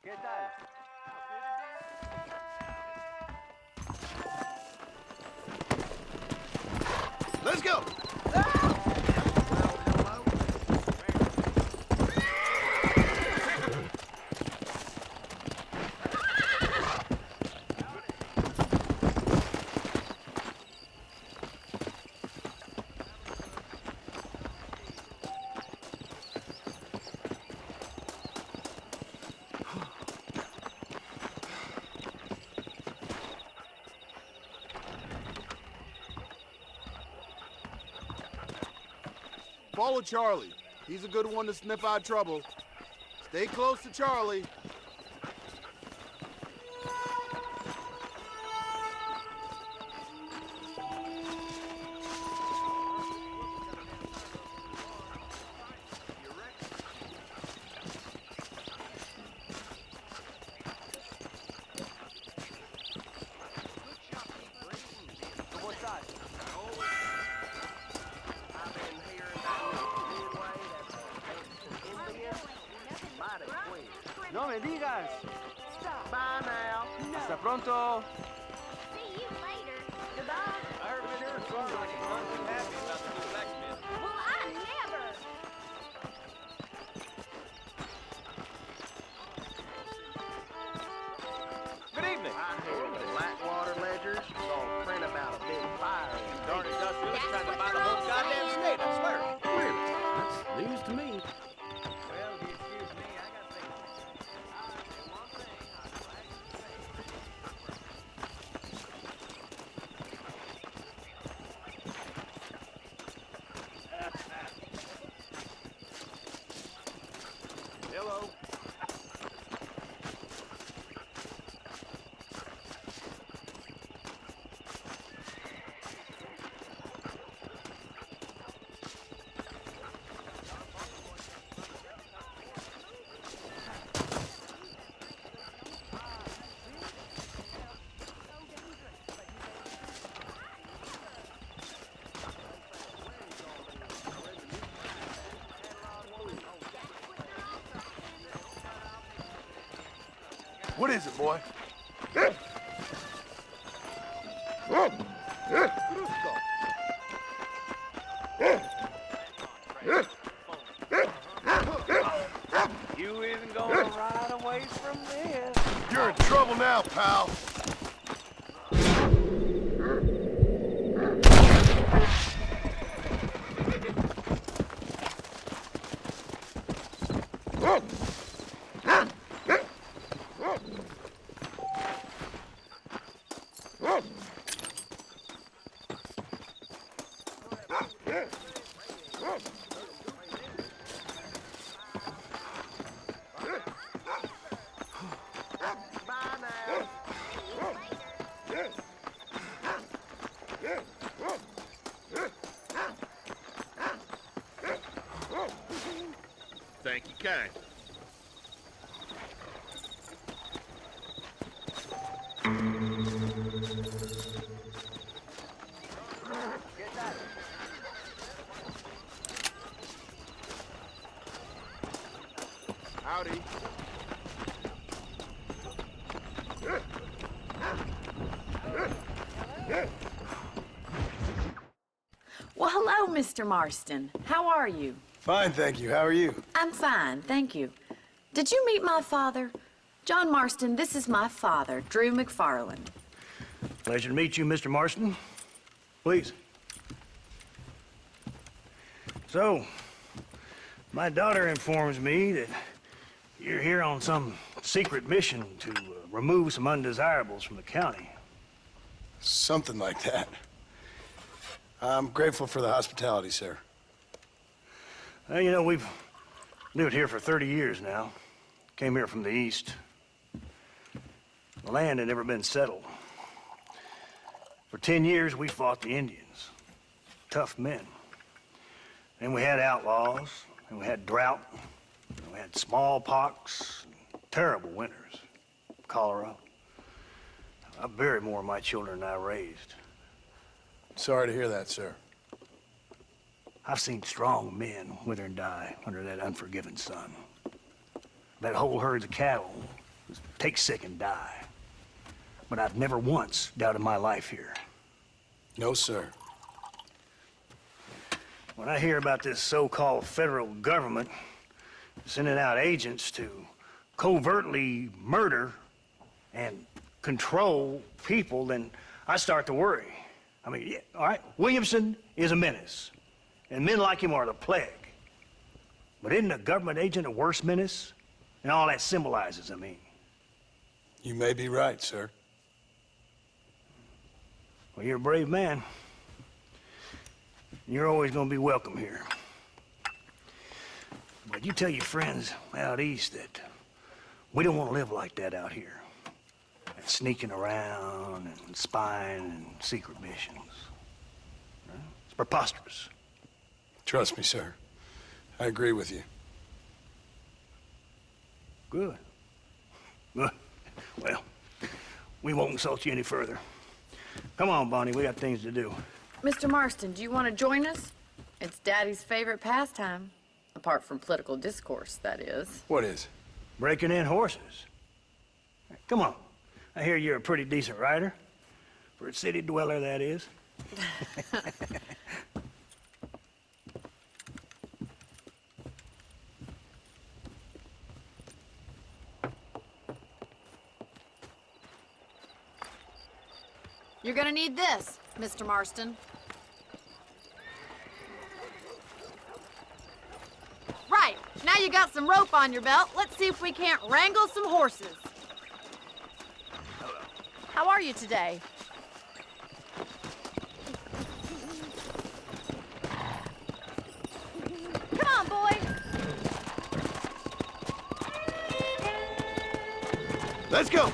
¿Qué tal? Let's go! Follow Charlie. He's a good one to sniff out trouble. Stay close to Charlie. ¿Cómo estás? No me digas. Bye now. Hasta pronto. See you later. Goodbye. I heard Mr. Son's none too happy about the new blacksmith. Well, I never. Good evening. I hear the Blackwater ledgers saw print about a big fire in Darn industrialist That's trying to what buy the you're whole all goddamn saying. state, I swear. Really? That's news to me. Well, if you excuse me, I got things to do. One thing I'd like Hello. What is it, boy? You isn't gonna ride away from this. You're in trouble now, pal. Bye now. Thank you, kind. ¿Qué tal? Howdy. Well, hello, Mr. Marston. How are you? Fine, thank you. How are you? I'm fine, thank you. Did you meet my father? John Marston, this is my father, Drew McFarland. Pleasure to meet you, Mr. Marston. Please. So, my daughter informs me that you're here on some secret mission to remove some undesirables from the county. Something like that. I'm grateful for the hospitality, sir. Well, you know, we've lived here for 30 years now. Came here from the east. The land had never been settled. For 10 years, we fought the Indians. Tough men. Then we had outlaws, and we had drought, and we had smallpox, terrible winters, cholera. I buried more of my children than I raised. Sorry to hear that, sir. I've seen strong men wither and die under that unforgiving sun. That whole herds of cattle was take sick and die. But I've never once doubted my life here. No, sir. When I hear about this so-called federal government sending out agents to covertly murder and control people, then I start to worry. I mean, yeah, all right, Williamson is a menace, and men like him are the plague. But isn't a government agent a worse menace? And all that symbolizes, I mean. You may be right, sir. Well, you're a brave man. You're always gonna be welcome here. But you tell your friends out east that we don't want to live like that out here. And sneaking around and spying and secret missions. Right? It's preposterous. Trust me, sir. I agree with you. Good. Good. Well, we won't insult you any further. Come on, Bonnie, we got things to do. Mr. Marston, do you want to join us? It's Daddy's favorite pastime. Apart from political discourse, that is. What is? Breaking in horses. Come on. I hear you're a pretty decent rider. For a city dweller, that is. You're gonna need this, Mr. Marston. Right, now you got some rope on your belt. Let's see if we can't wrangle some horses. How are you today? Come on, boy. Let's go.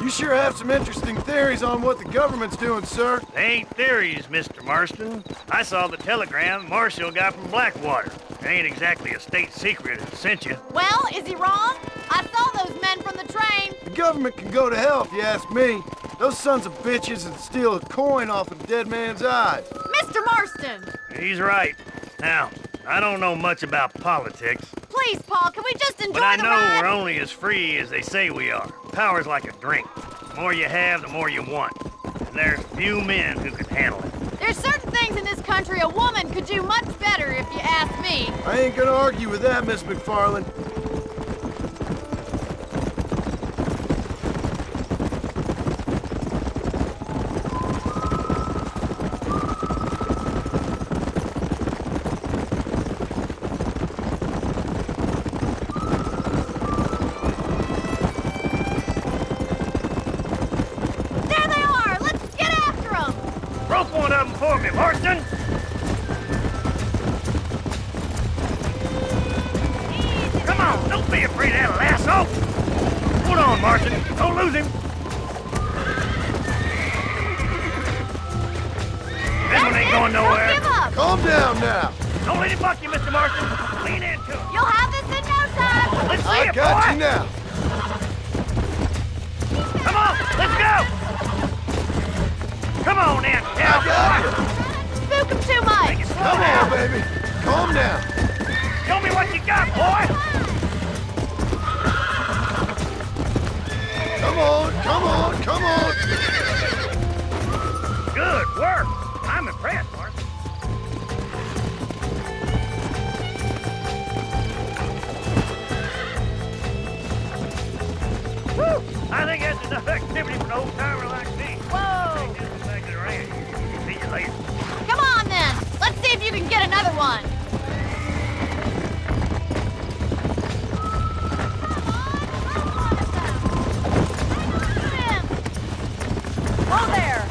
You sure have some interesting theories on what the government's doing, sir. They ain't theories, Mr. Marston. I saw the telegram Marshall got from Blackwater. It ain't exactly a state secret that sent you. Well, is he wrong? I saw those men from the train. The government can go to hell if you ask me. Those sons of bitches would steal a coin off a dead man's eyes. Mr. Marston! He's right. Now, I don't know much about politics, Please, Paul, can we just enjoy but I the know ride? we're only as free as they say we are. Power's like a drink. The more you have, the more you want. And there's few men who can handle it. There's certain things in this country a woman could do much better, if you ask me. I ain't gonna argue with that, Miss McFarland. There they are! Let's get after them! Rope one of them for me, Marston! Come on, don't be afraid of that lasso! Hold on, Marston. Don't lose him. This one ain't going nowhere. Don't give up! Calm down now. Don't let him buck you, Mr. Marston. Lean into him. You'll have this in no time! Let's see I it, got boy. you now. Come on, let's go. Come on, then, I cowboy. got you. Spook him too Take much! it slow Come now. on, baby. Calm down. Show me what you got, boy. Come on, come on, come on. Good work. I'm impressed, Marston. Woo! I think that's enough activity for an old-timer like me. Whoa! Take this back to the ranch. See you later. Come on, then! Let's see if you can get another one! Whoa there!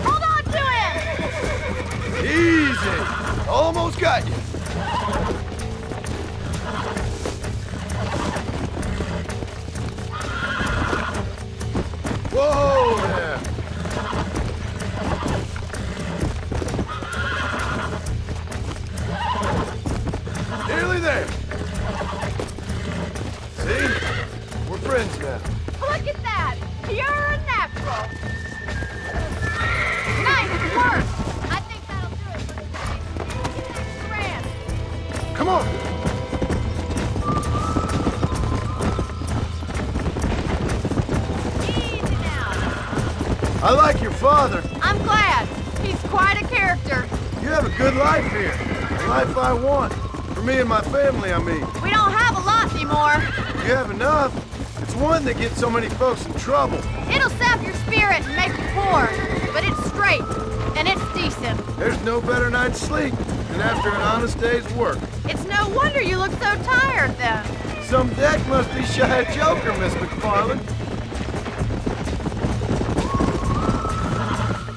Hold on to him! Easy. Almost got you. Whoa there. Nearly there. See? We're friends now. Look at that! Pure and natural! Nice work! I think that'll do it for today. I like your father. I'm glad. He's quite a character. You have a good life here. The life I want. For me and my family, I mean. We don't have a lot anymore. You have enough. It's one that gets so many folks in trouble. It'll sap your spirit and make you poor, but it's straight, and it's decent. There's no better night's sleep than after an honest day's work. It's no wonder you look so tired then. Some deck must be shy of Joker, Miss McFarland.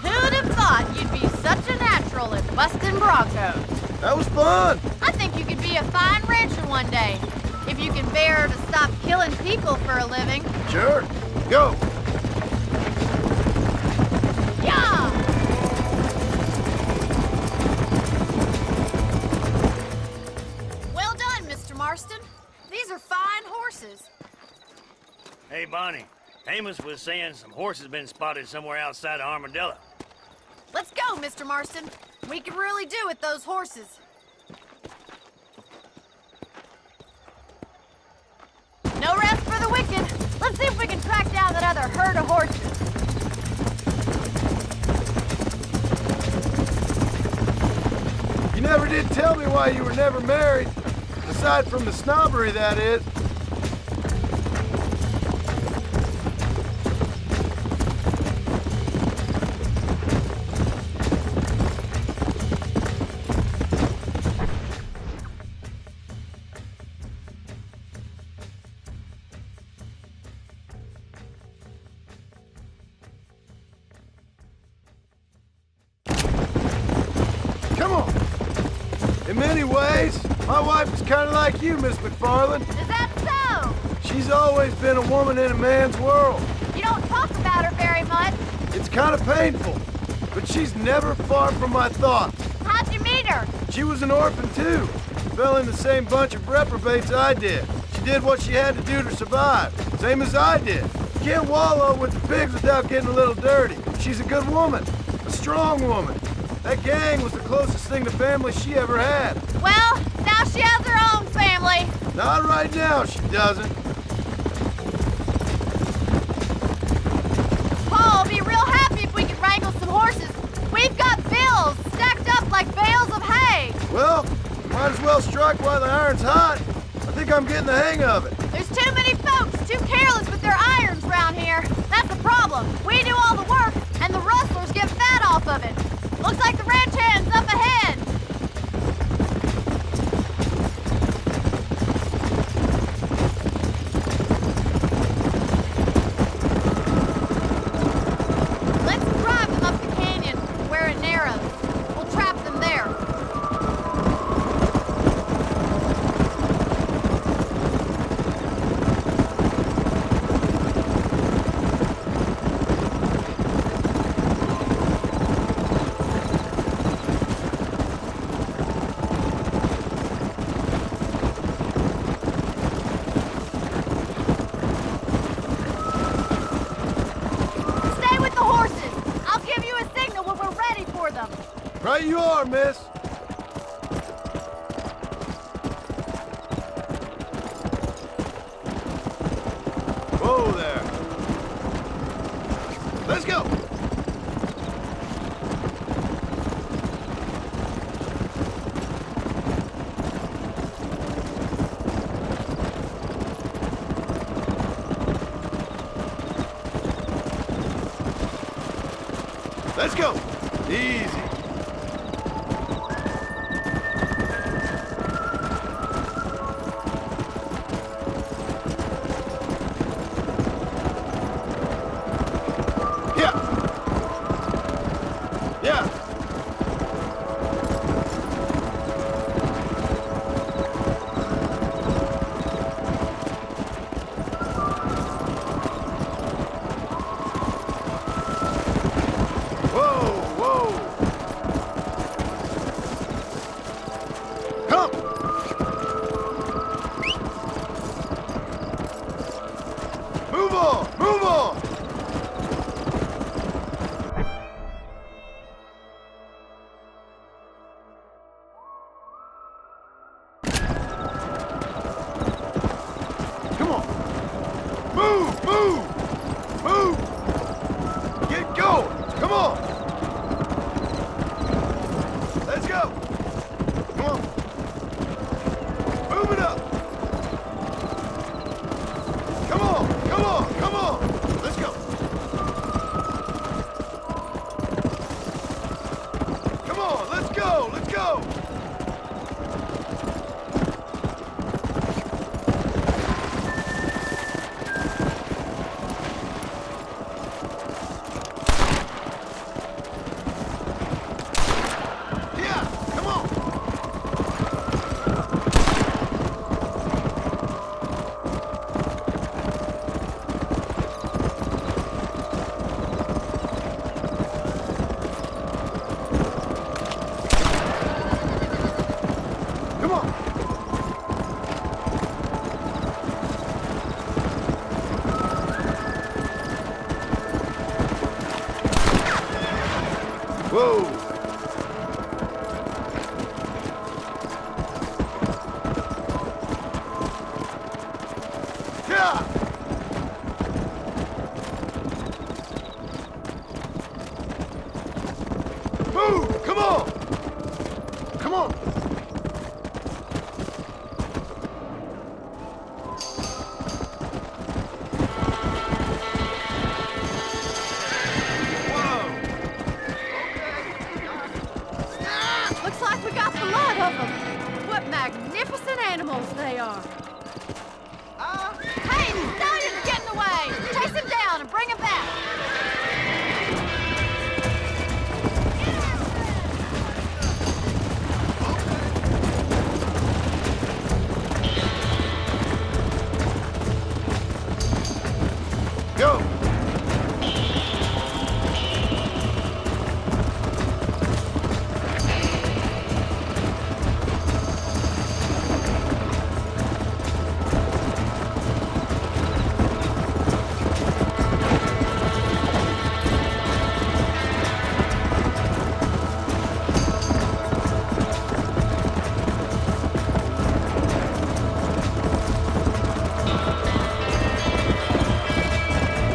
Who'd have thought you'd be such a natural at busting Broncos? That was fun. I think you could be a fine rancher one day, if you can bear to stop killing people for a living. Sure. Go. Yeah! Well done, Mr. Marston. These are fine horses. Hey, Bonnie. Amos was saying some horses been spotted somewhere outside of Armadillo. Let's go, Mr. Marston. We can really do with those horses. No rest for the wicked. Let's see if we can track down that other herd of horses. You never did tell me why you were never married. Aside from the snobbery, that is. Come on. In many ways, my wife is kind of like you, Miss McFarland. Is that so? She's always been a woman in a man's world. You don't talk about her very much. It's kind of painful, but she's never far from my thoughts. How'd you meet her? She was an orphan, too. Fell in the same bunch of reprobates I did. She did what she had to do to survive, same as I did. Can't wallow with the pigs without getting a little dirty. She's a good woman, a strong woman. That gang was the closest thing to family she ever had. Well, now she has her own family. Not right now, she doesn't. Paul will be real happy if we can wrangle some horses. We've got bills stacked up like bales of hay. Well, might as well strike while the iron's hot. I think I'm getting the hang of it. There's too many folks too careless with their irons around here. That's the problem. We do all the work, and the rustlers get fat off of it. Looks like the ranch hand's up ahead. Let's drive them up the canyon where it narrows. We'll trap them there. Stay with the horses. I'll give you a signal when we're ready for them. Right you are, miss. Whoa there. Let's go. Let's go. Easy. Yeah. Yeah. Whoa, whoa. Come. Move on, move on. Come on. Move, move, move. Get going. Come on! Let's go! Come on! Move it up! Come on! Come on! Come on! Let's go! Come on! Let's go! Let's go! Yeah! Come on! Come on! Whoa! Yeah! Move! Come on! Come on! Looks like we got the lot of them. What magnificent animals they are. Hey, Stallion's getting away! Chase him down and bring him back! Go!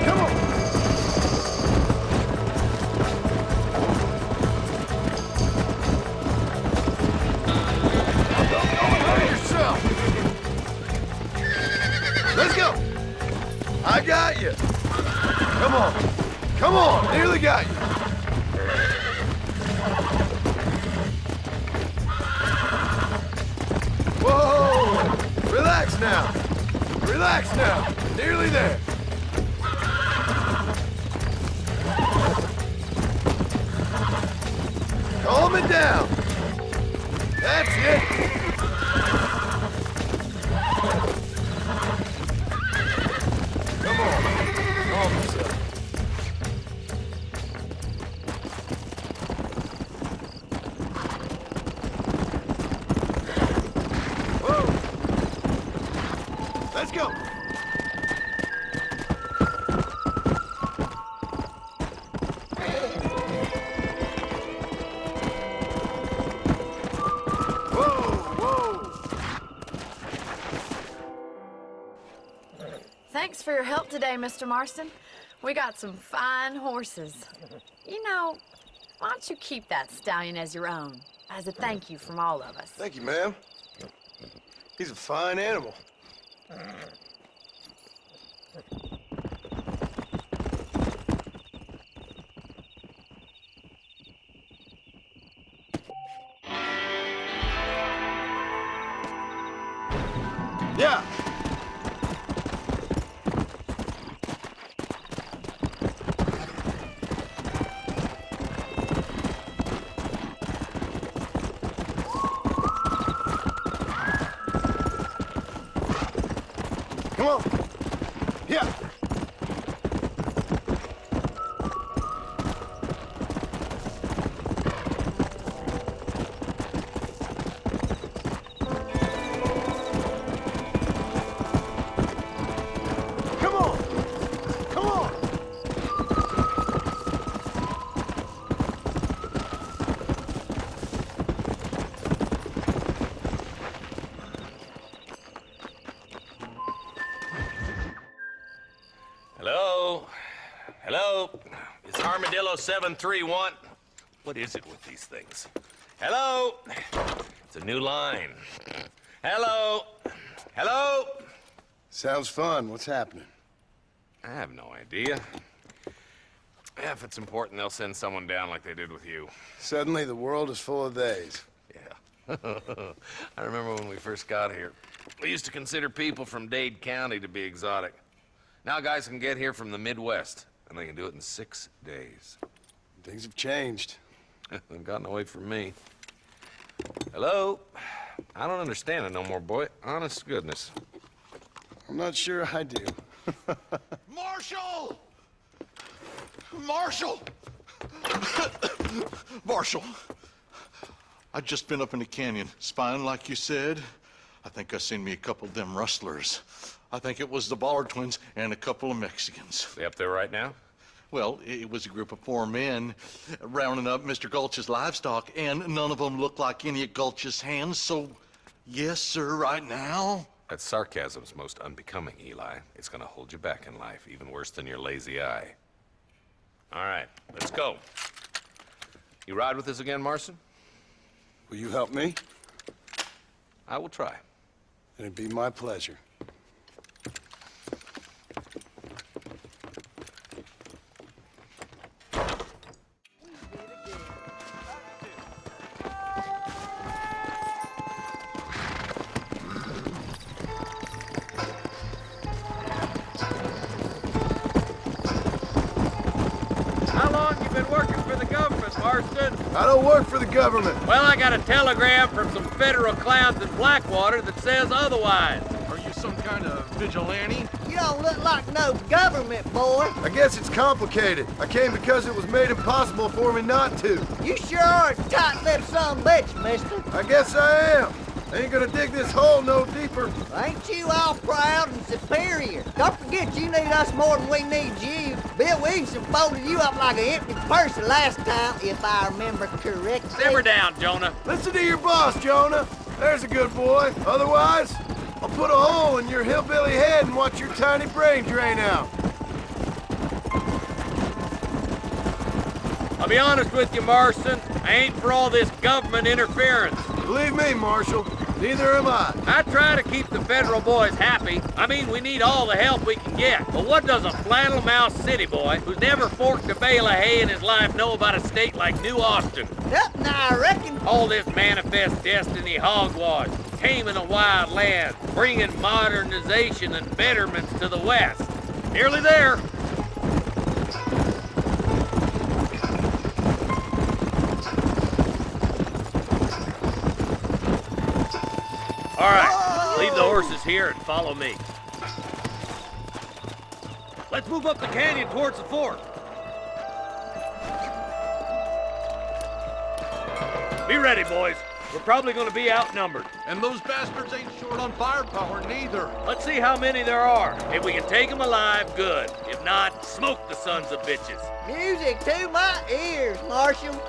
Come on! Don't hurt yourself! Let's go! I got you! Come on! Come on! Nearly got you! Whoa! Relax now! Relax now! Nearly there! Calm it down! That's it! Come on! Calm yourself. Whoa! Let's go! Thanks for your help today, Mr. Marston. We got some fine horses. You know, why don't you keep that stallion as your own, as a thank you from all of us? Thank you, ma'am. He's a fine animal. Yeah. Come on. Yeah. Come on. Come on. Kilo 731. What is it with these things? Hello? It's a new line. Hello? Hello? Sounds fun. What's happening? I have no idea. Yeah, if it's important, they'll send someone down like they did with you. Suddenly, the world is full of theys. Yeah. I remember when we first got here. We used to consider people from Dade County to be exotic. Now guys can get here from the Midwest, and they can do it in 6 days. Things have changed. They've gotten away from me. Hello? I don't understand it no more, boy. Honest to goodness. I'm not sure I do. Marshal! Marshal! Marshal! I just been up in the canyon, spying like you said. I think I seen me a couple of them rustlers. I think it was the Ballard twins and a couple of Mexicans. They up there right now? Well, it was a group of 4 men rounding up Mr. Gulch's livestock, and none of them looked like any of Gulch's hands, so yes, sir, right now. That sarcasm's most unbecoming, Eli. It's gonna hold you back in life, even worse than your lazy eye. All right, let's go. You ride with us again, Marston? Will you help me? I will try. It'd be my pleasure. How long you been working for the government, Marston? I don't work for the government. Well, I got a telegram from some federal clowns in Blackwater that says otherwise. Are you some kind of vigilante? You don't look like no government boy. I guess it's complicated. I came because it was made impossible for me not to. You sure are a tight-lipped son of a bitch, mister. I guess I am. I ain't gonna dig this hole no deeper. Ain't you all proud and superior? Don't forget you need us more than we need you. Bill Williamson folded you up like an empty person last time, if I remember correctly. Simmer down, Jonah. Listen to your boss, Jonah. There's a good boy. Otherwise, I'll put a hole in your hillbilly head and watch your tiny brain drain out. I'll be honest with you, Marston. I ain't for all this government interference. Believe me, Marshal, neither am I. I try to keep the federal boys happy. I mean, we need all the help we can get. But what does a flannel-mouthed city boy who's never forked a bale of hay in his life know about a state like New Austin? Nothing, I reckon. All this manifest destiny hogwash, taming a wild land, bringing modernization and betterments to the West. Nearly there. All right, leave the horses here and follow me. Let's move up the canyon towards the fort. Be ready, boys. We're probably going to be outnumbered. And those bastards ain't short on firepower neither. Let's see how many there are. If we can take them alive, good. If not, smoke the sons of bitches. Music to my ears, Marshal.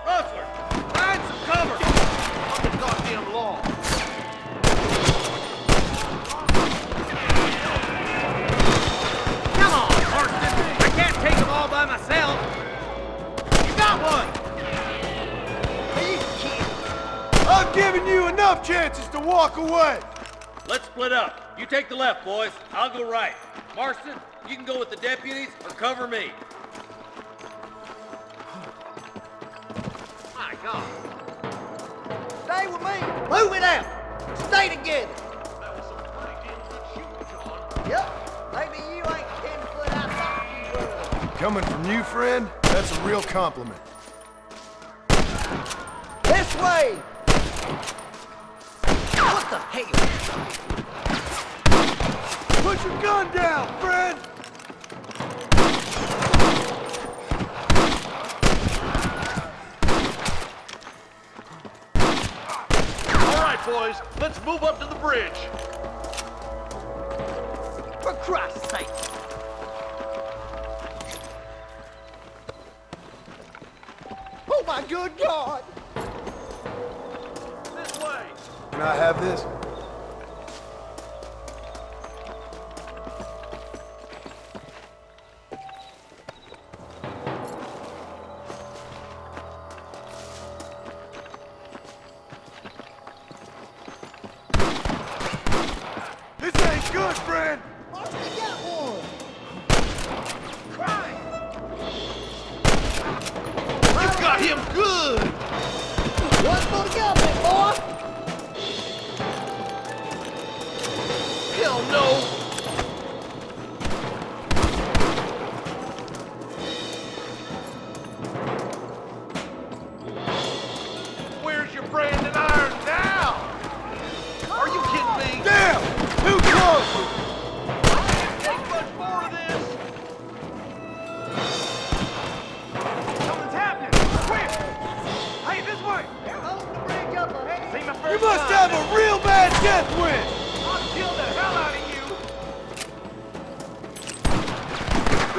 Rustler, find some cover. On the goddamn law. Come on, Marston. I can't take them all by myself. You got one. I've given you enough chances to walk away. Let's split up. You take the left, boys. I'll go right. Marston, you can go with the deputies or cover me. My God. Stay with me. Move it out. Stay together. That was some pretty damn good shooting, John. Yep. Maybe you ain't 10 foot outside you were. Coming from you, friend, that's a real compliment. This way. What the hell? Put your gun down, friend! All right, boys, let's move up to the bridge. For Christ's sake. good God! This way! Can I have this? This ain't good, friend! Marston got one! You got him good! One for the government, boy! Hell no! Where's your branding iron now? Are you kidding me? Damn! Too close! Ain't much more of this. Something's happening! Quick! Hey, this way! They're holding the bridge up ahead! See my You first must have a real bad death wind! I'll kill the hell out of you!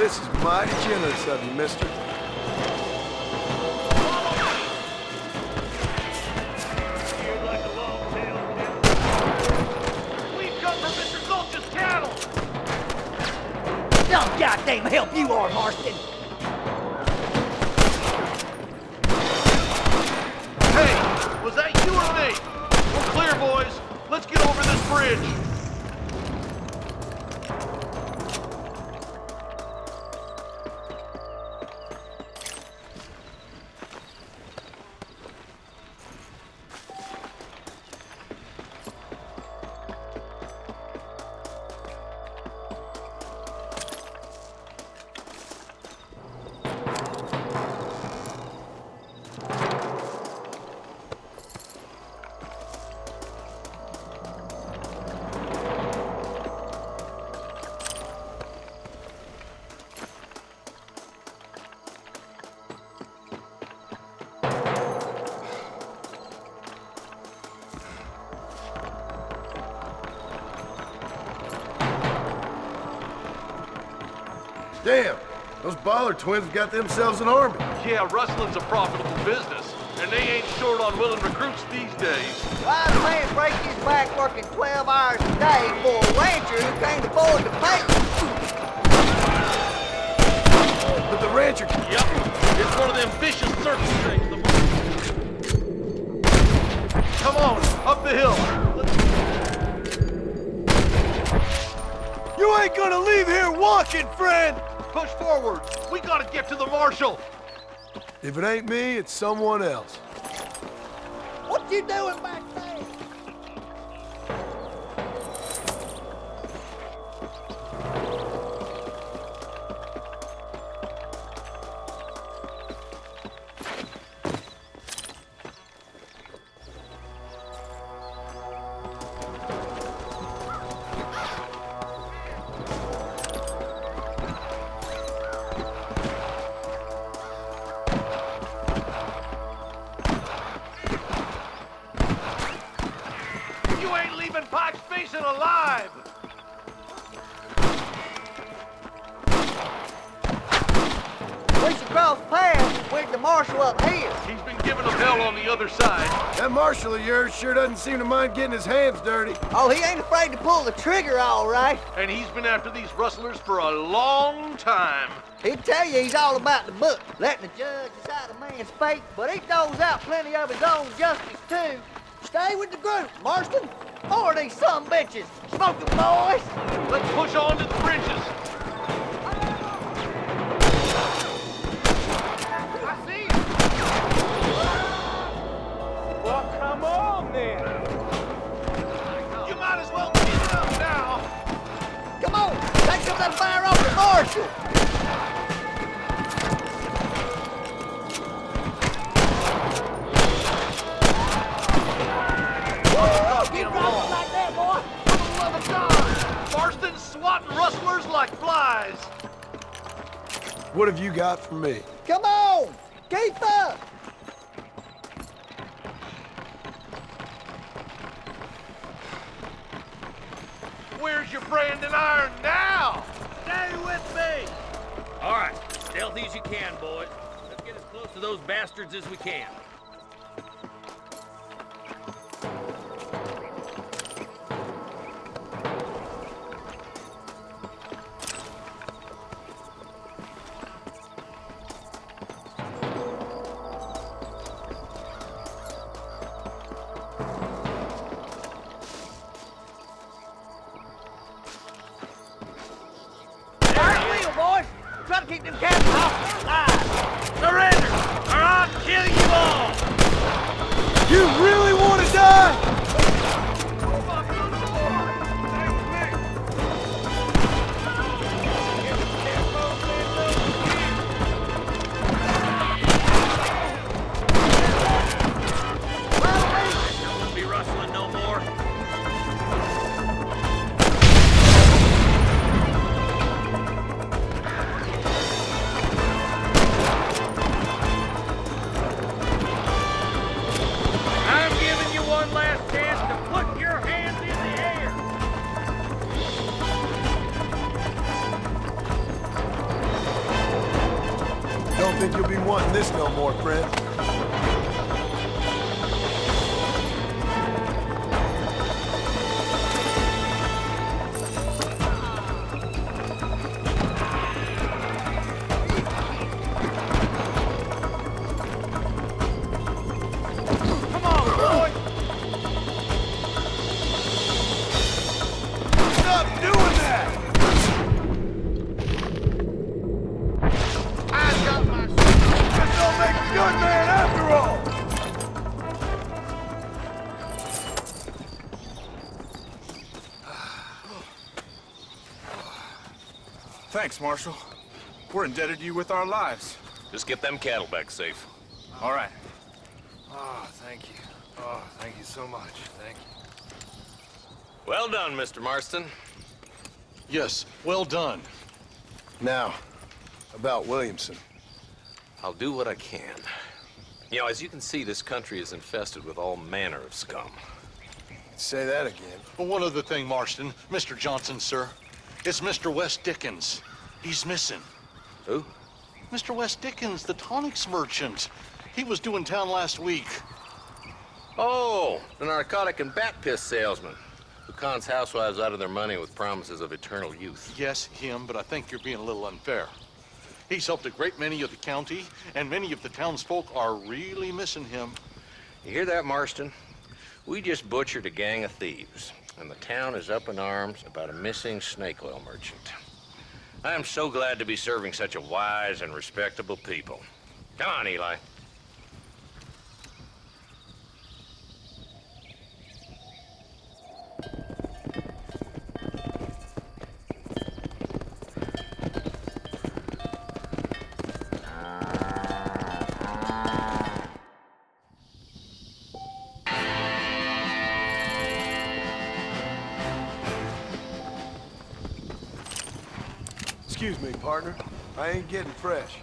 This is mighty generous of you, mister. You're like a long-tailed devil. We've come from Mr. Gulch's cattle. Some goddamn help you are, Marston! Hey, was that you or me? We're clear, boys. Let's get over this bridge. Damn! Those Baller twins have got themselves an army. Yeah, rustling's a profitable business, and they ain't short on willing recruits these days. Why does a man break his back working 12 hours a day for a rancher who can't afford to pay? But the rancher... Yep, it's one of them vicious circus things. Come on, up the hill. You ain't gonna leave here walking, friend! Push forward. We gotta get to the marshal. If it ain't me, it's someone else. What you doing back there? You ain't leaving Pike's Basin alive. We should cross paths with the marshal up here. He's been giving them hell on the other side. That marshal of yours sure doesn't seem to mind getting his hands dirty. Oh, he ain't afraid to pull the trigger, all right. And he's been after these rustlers for a long time. He'd tell you he's all about the book, letting the judge decide a man's fate, but he throws out plenty of his own justice, too. Stay with the group, Marston. Or these some bitches. Smoke 'em, boys. Let's push on to the bridges. I see you! Well, come on, then! You might as well get it up now. Come on, take some of that fire off the marshal. Keep dropping like that, boy. For the love of God. Marston's swatting rustlers like flies. What have you got for me? Come on, keep up. Where's your branding iron now? Stay with me! All right, stealthy as you can, boys. Let's get as close to those bastards as we can. Boys, try to keep them cats off alive. Surrender, or I'll kill you all! You really want to die? I wouldn't be rustling no more. I'm giving you one last chance to put your hands in the air. Don't think you'll be wanting this no more, friend. Come on, boy! Stop doing that! I got my... This don't make a good man after all! Thanks, Marshal. We're indebted to you with our lives. Just get them cattle back safe. All right. Oh, thank you. Oh, thank you so much. Thank you. Well done, Mr. Marston. Yes, well done. Now, about Williamson. I'll do what I can. You know, as you can see, this country is infested with all manner of scum. Say that again. But one other thing, Marston. Mr. Johnson, sir. It's Mr. Wes Dickens. He's missing. Who? Mr. Wes Dickens, the tonics merchant. He was due in town last week. Oh, the narcotic and bat piss salesman who cons housewives out of their money with promises of eternal youth. Yes, him, but I think you're being a little unfair. He's helped a great many of the county, and many of the townsfolk are really missing him. You hear that, Marston? We just butchered a gang of thieves, and the town is up in arms about a missing snake oil merchant. I am so glad to be serving such a wise and respectable people. Come on, Eli. Excuse me, partner. I ain't getting fresh.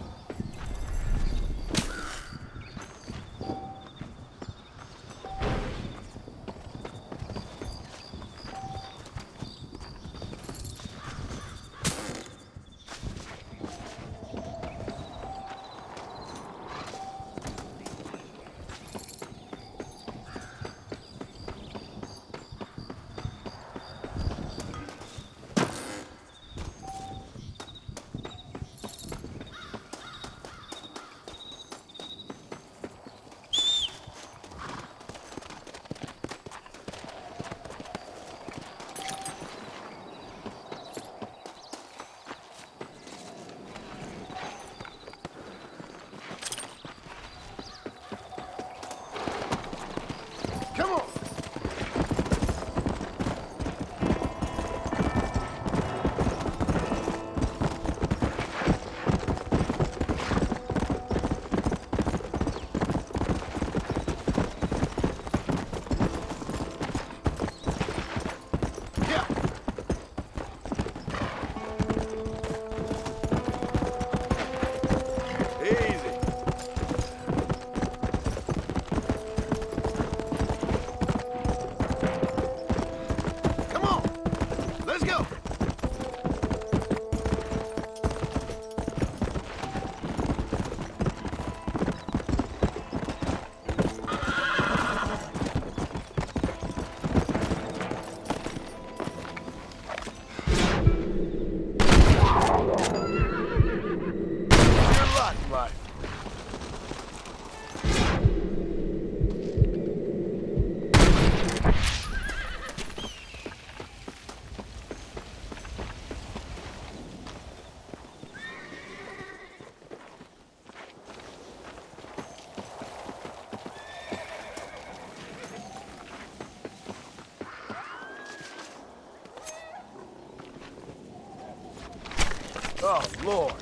Oh, Lord.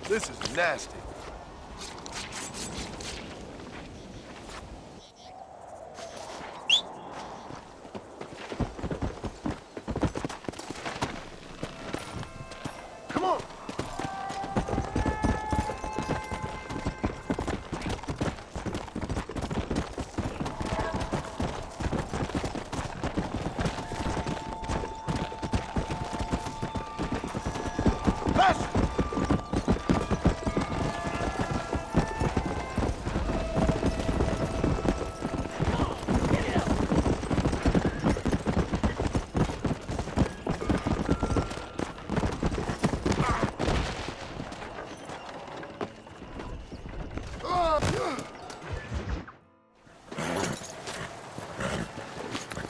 This is nasty. Come on. Faster!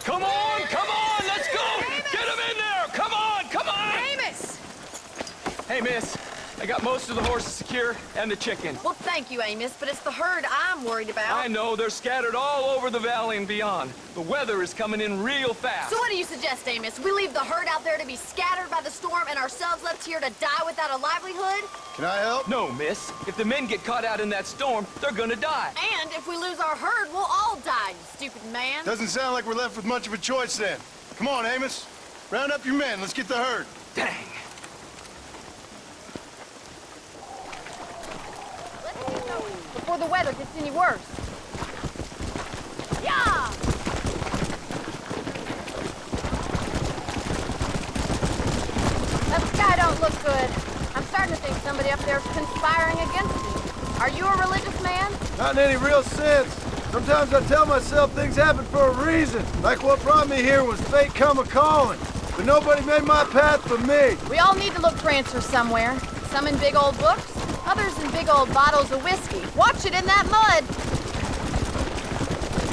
Come on, let's go! Get him in there! Come on! Amos! Hey, miss, I got most of the horses secure and the chicken. Well, thank you, Amos, but it's the herd I'm worried about. I know, they're scattered all over the valley and beyond. The weather is coming in real fast. So what do you suggest, Amos? We leave the herd out there to be scattered by the storm and ourselves left here to die without a livelihood? Can I help? No, miss. If the men get caught out in that storm, they're gonna die. And if we lose our herd, we'll all die, you stupid man. Doesn't sound like we're left with much of a choice then. Come on, Amos. Round up your men. Let's get the herd. Dang. Let's get going before the weather gets any worse. Yeah! That sky don't look good. I'm starting to think somebody up there's conspiring against me. Are you a religious man? Not in any real sense. Sometimes I tell myself things happen for a reason. Like what brought me here was fate come a-calling. But nobody made my path but me. We all need to look for answers somewhere. Some in big old books, others in big old bottles of whiskey. Watch it in that mud.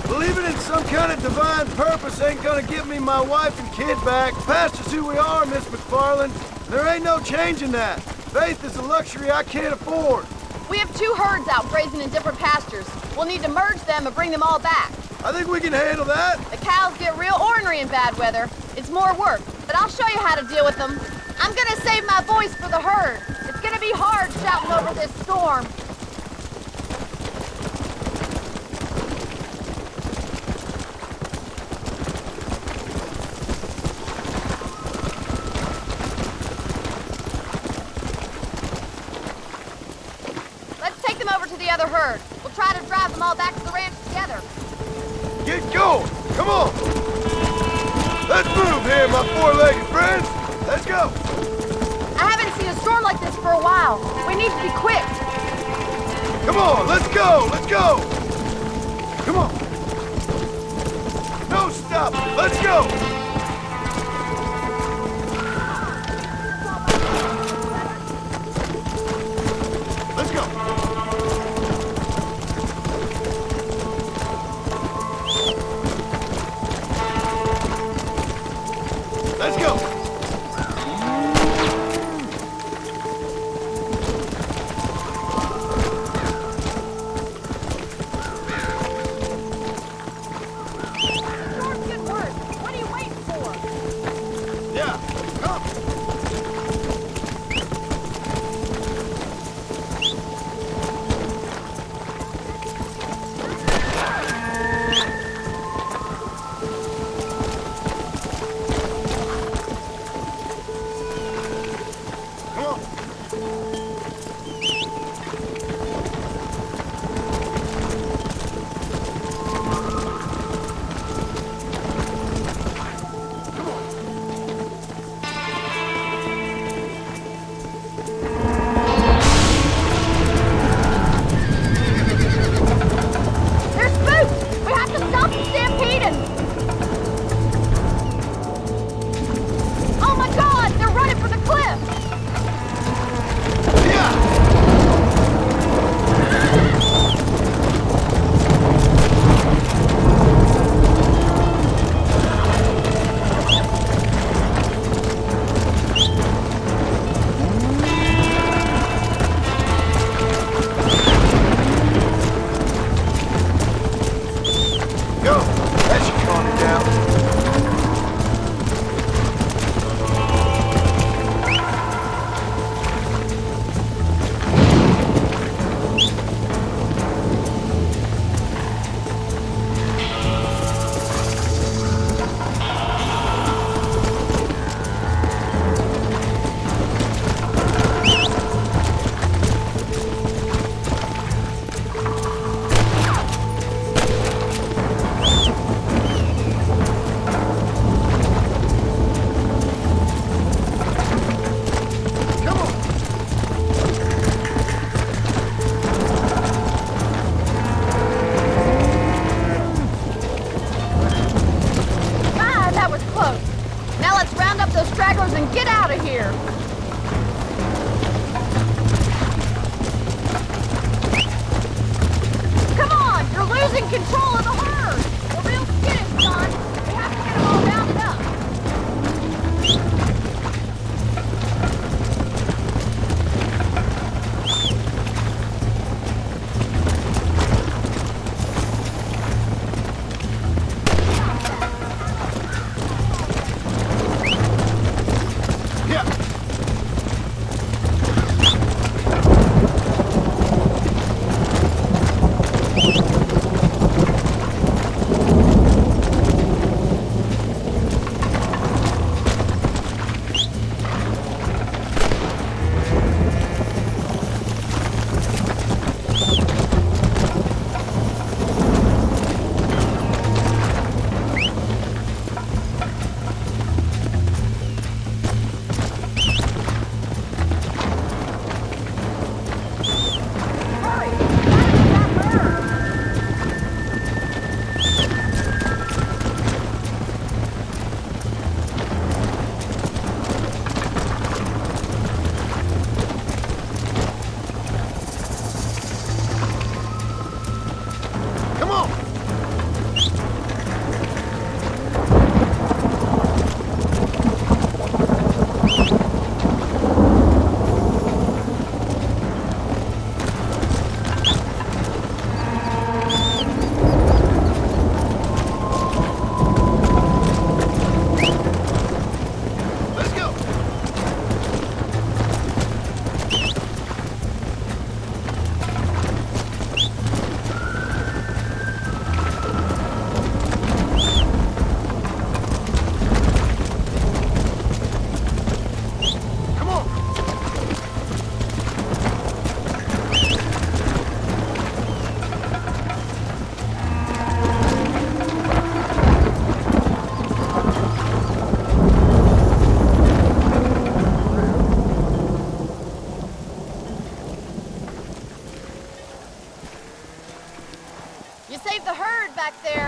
Believing in some kind of divine purpose ain't gonna give me my wife and kid back. Past is who we are, Miss McFarland. There ain't no changing that. Faith is a luxury I can't afford. We have 2 herds out grazing in different pastures. We'll need to merge them and bring them all back. I think we can handle that. The cows get real ornery in bad weather. It's more work, but I'll show you how to deal with them. I'm gonna save my voice for the herd. It's gonna be hard shouting over this storm. Let's take them over to the other herd. We'll try to drive them all back to the ranch together. Get going. Come on. Let's move here, my four-legged friends. Let's go. I haven't seen a storm like this for a while. We need to be quick. Come on, let's go. Let's go. Come on. No stop. Let's go. Let's go. Let's go. Storm's getting worse. What are you waiting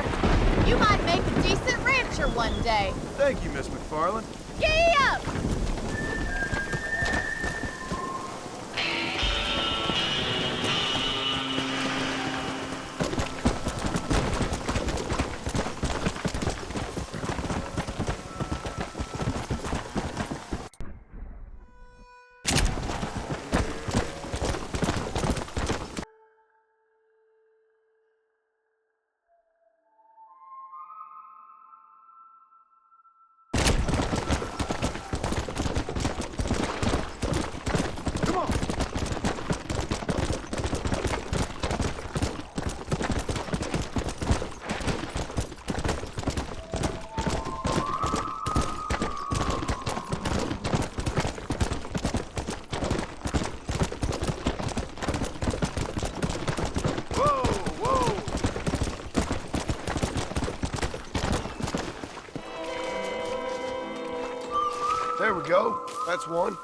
there. You might make a decent rancher one day. Thank you, Miss McFarland. Giddy up! There we go. That's one.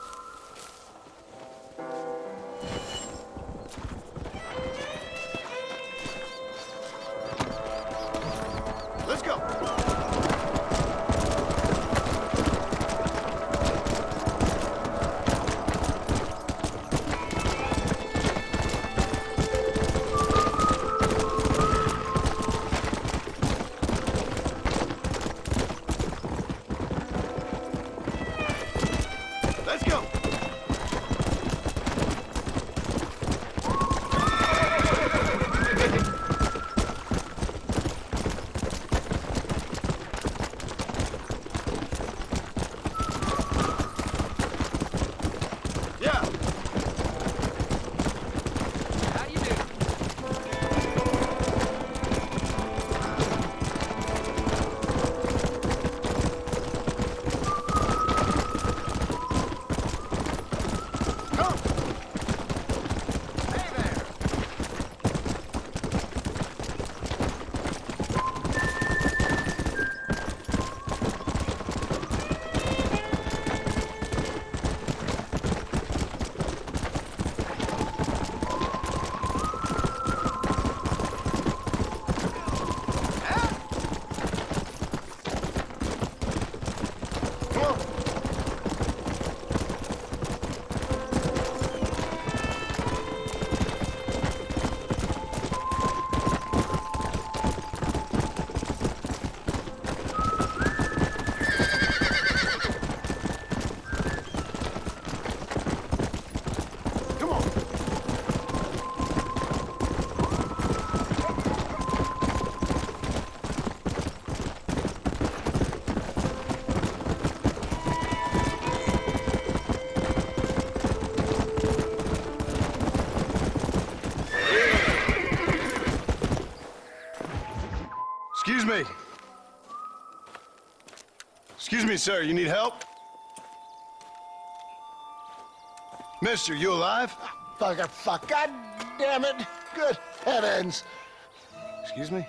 Let's go. Let's go. Yeah. How you doing? Hey there. Come on. Come on. Excuse me. Excuse me, sir. You need help? Mister, you alive? Fuck. God damn it. Good heavens. Excuse me?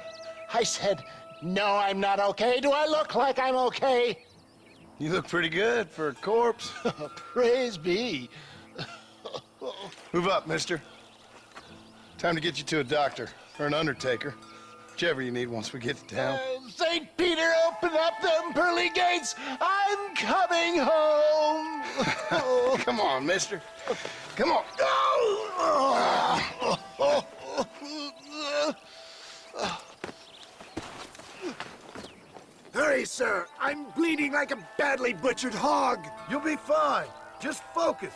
I said, no, I'm not okay. Do I look like I'm okay? You look pretty good for a corpse. Praise be. Move up, mister. Time to get you to a doctor or an undertaker. Whichever you need once we get to town. St. Peter, open up them pearly gates. I'm coming home. Come on, mister. Come on. Hurry, sir. I'm bleeding like a badly butchered hog. You'll be fine. Just focus.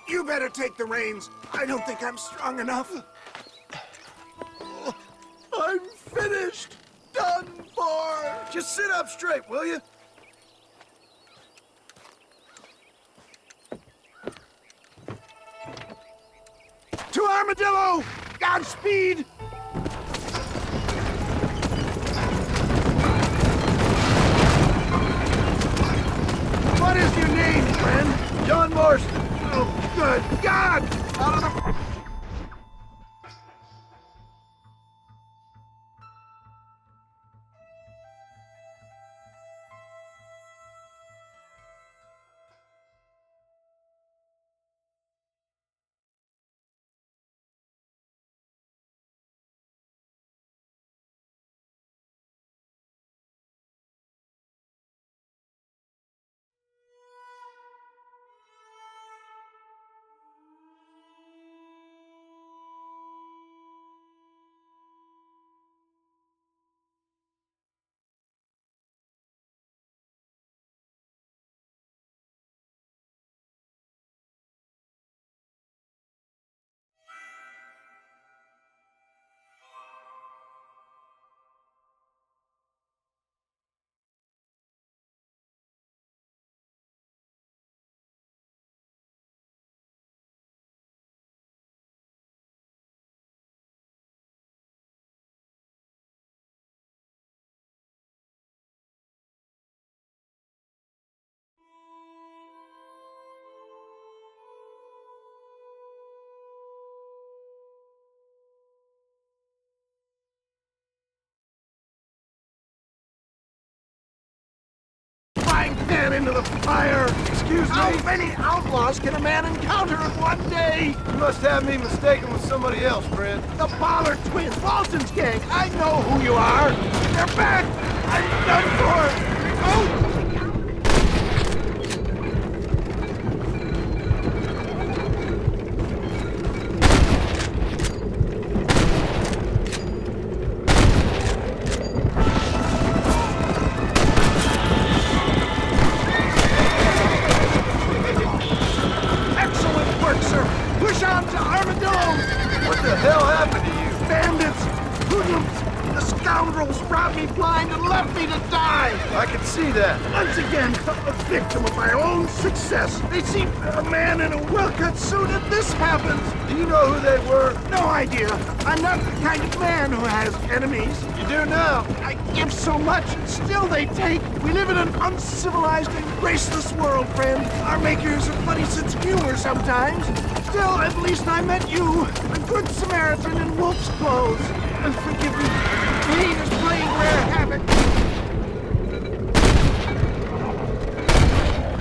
You better take the reins. I don't think I'm strong enough. I'm finished. Done for. Just sit up straight, will you? To Armadillo! Godspeed! What is your name, friend? John Marston. Oh, good God! Out of the... man into the fire. Excuse me? How many outlaws can a man encounter in one day? You must have me mistaken with somebody else, friend. The Ballard twins, Walton's gang. I know who you are. They're back. I'm done for. Oh! Excellent work, sir. Push on to Armadillo. What the hell happened to you? Bandits! Hoodlums! The scoundrels robbed me blind and left me to die! I can see that. Once again, a victim of my own success. They see a man in a well-cut suit and this happens. Do you know who they were? No idea. I'm not the kind of man who has enemies. You do now. I give so much and still they take. We live in an uncivilized and graceless world, friend. Our makers have funny sense of humor sometimes. Still, at least I met you, a good Samaritan in wolf's clothes. And forgive me, pain is playing rare havoc.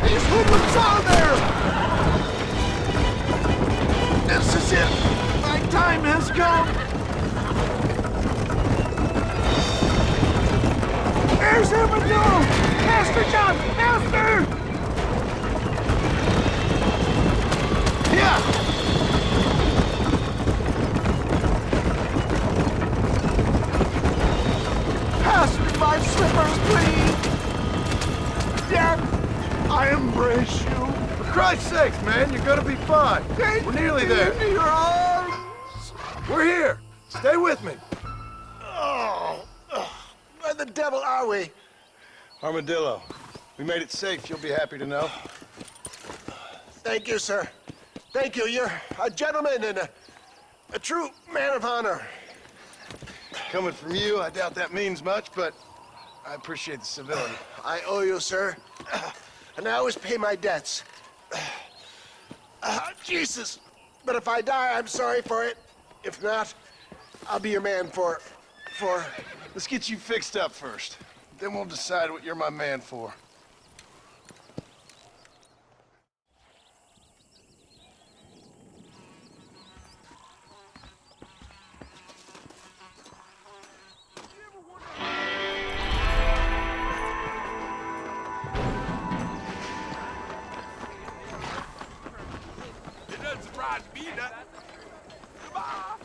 These hoodlums are there! This is it! My time has come! There's Armadillo! Master John! Master! Yeah! Pass me my slippers, please! Dad, I embrace you. For Christ's sakes, man, you're gonna be fine. We're nearly there. Into your arms! We're here. Stay with me. Oh, where the devil are we? Armadillo, we made it safe. You'll be happy to know. Thank you, sir. Thank you. You're a gentleman and a true man of honor. Coming from you, I doubt that means much, but I appreciate the civility. I owe you, sir. And I always pay my debts. Jesus. But if I die, I'm sorry for it. If not, I'll be your man for... Let's get you fixed up first. Then we'll decide what you're my man for. It doesn't surprise me that. Goodbye.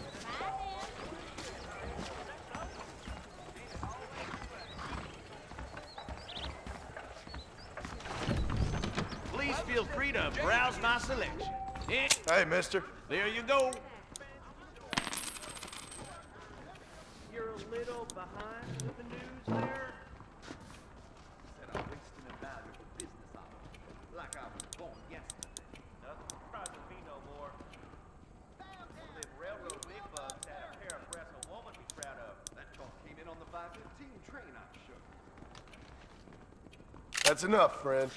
Please feel free to browse my selection. Hey, mister. There you go. You're a little behind with the news there. Said I'm wasting a valuable business hour. Like I was born yesterday. Nothing surprises me no more. One of them railroad big bugs had a pair of breasts a woman be proud of. That talk came in on the 515 train, I'm sure. That's enough, friend.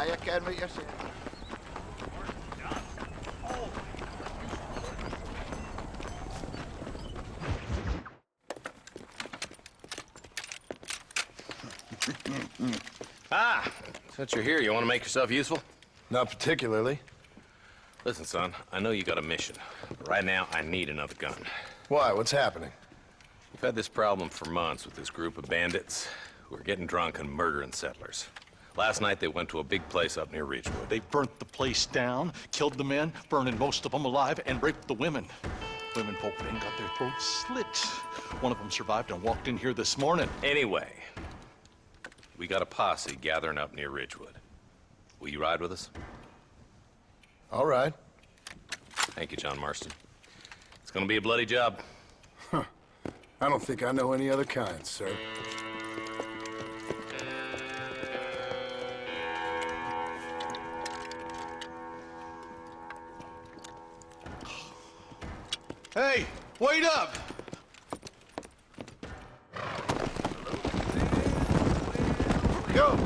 You can meet yourself. Since you're here, you want to make yourself useful? Not particularly. Listen, son, I know you got a mission, but right now I need another gun. Why? What's happening? We've had this problem for months with this group of bandits who are getting drunk and murdering settlers. Last night they went to a big place up near Ridgewood. They burnt the place down, killed the men, burning most of them alive, and raped the women. Women folk then got their throats slit. One of them survived and walked in here this morning. Anyway, we got a posse gathering up near Ridgewood. Will you ride with us? All right. Thank you, John Marston. It's gonna be a bloody job. Huh. I don't think I know any other kind, sir. Hey, wait up! Go!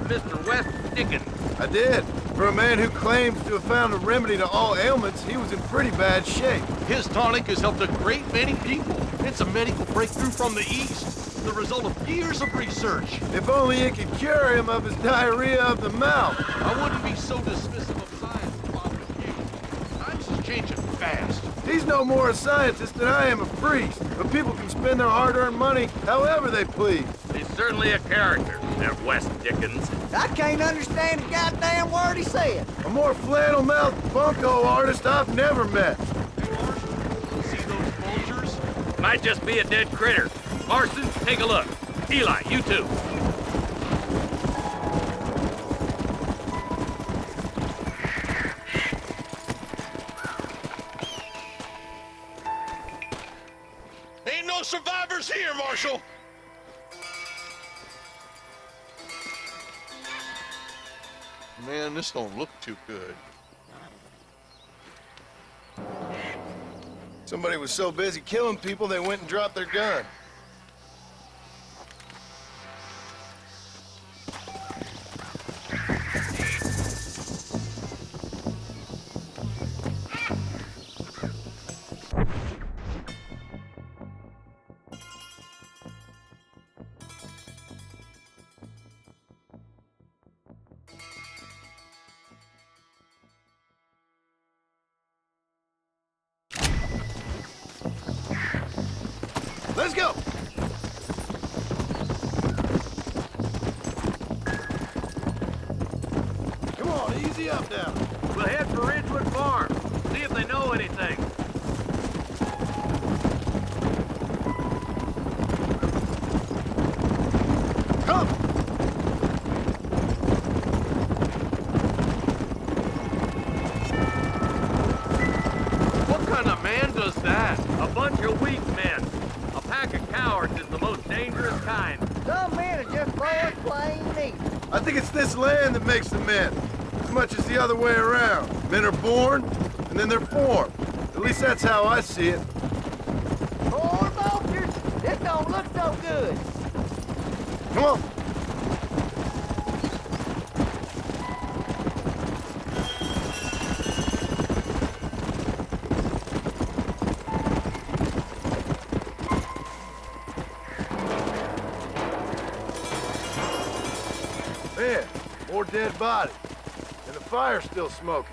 Mr. West Dickens. I did. For a man who claims to have found a remedy to all ailments, he was in pretty bad shape. His tonic has helped a great many people. It's a medical breakthrough from the East, the result of years of research. If only it could cure him of his diarrhea of the mouth. I wouldn't be so dismissive of science if I was you. Times is changing fast. He's no more a scientist than I am a priest, but people can spend their hard-earned money however they please. He's certainly a character, that West Dickens. I can't understand a goddamn word he said. A more flannel-mouthed bunco artist I've never met. Hey, Marshal, see those vultures? Might just be a dead critter. Marston, take a look. Eli, you too. Ain't no survivors here, Marshal! Man, this don't look too good. Somebody was so busy killing people, they went and dropped their gun. Let's go! Come on, easy up now. We'll head for Ridgewood Farm. See if they know anything. Come! What kind of man does that? A bunch of weak men. A pack of cowards is the most dangerous kind. Some men are just born plain meat. I think it's this land that makes the men, as much as the other way around. Men are born, and then they're formed. At least that's how I see it. Poor vultures. This don't look so good. Come on. Man, more dead bodies. And the fire's still smoking.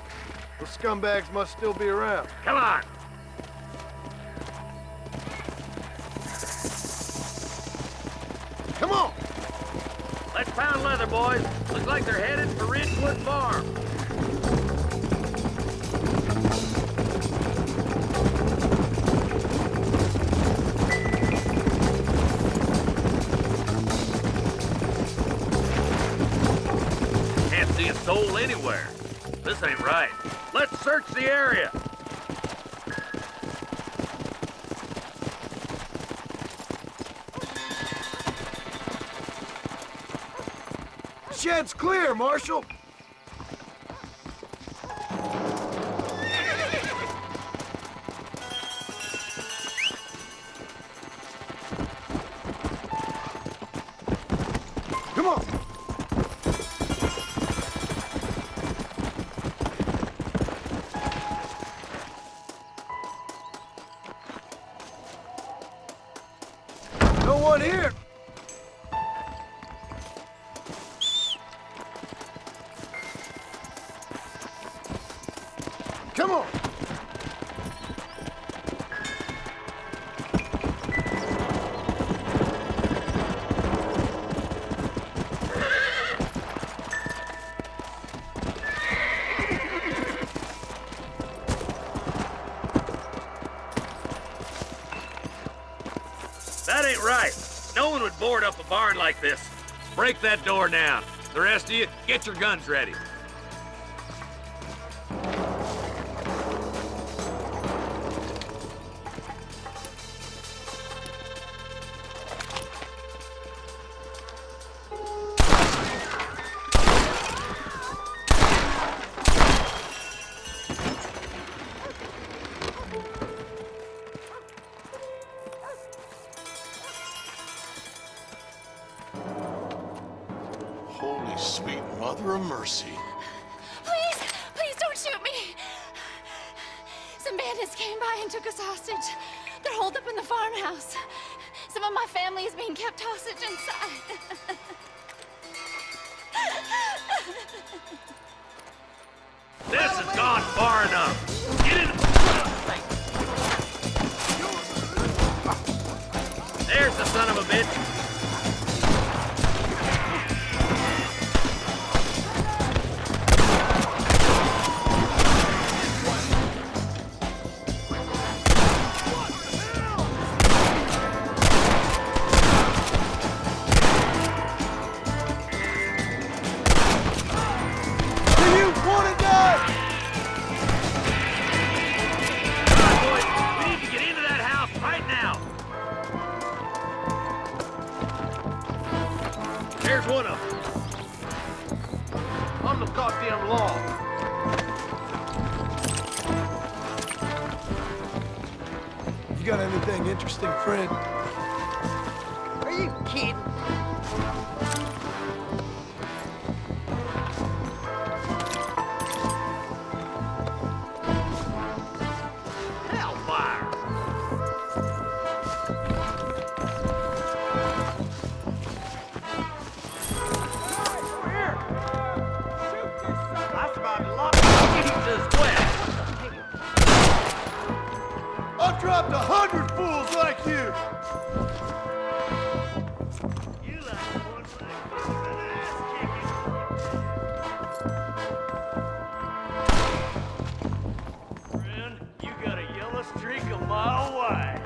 Those scumbags must still be around. Come on. Come on! Let's pound leather, boys. Looks like they're headed for Ridgewood Farm. Can't see a soul anywhere. This ain't right. Let's search the area. Shed's clear, Marshal. Come on. No one here. Come on. That ain't right. No one would board up a barn like this. Break that door down. The rest of you, get your guns ready. Holy sweet Mother of mercy. Please, please don't shoot me. Some bandits came by and took us hostage. They're holed up in the farmhouse. Some of my family is being kept hostage inside. This has gone far enough. Get in. There's the son of a bitch. There's one of them. On the goddamn law. You got anything interesting, friend? Are you kidding? Hellfire! I've dropped 100 fools like you! You like one like an ass kicking. Friend, you got a yellow streak a mile wide.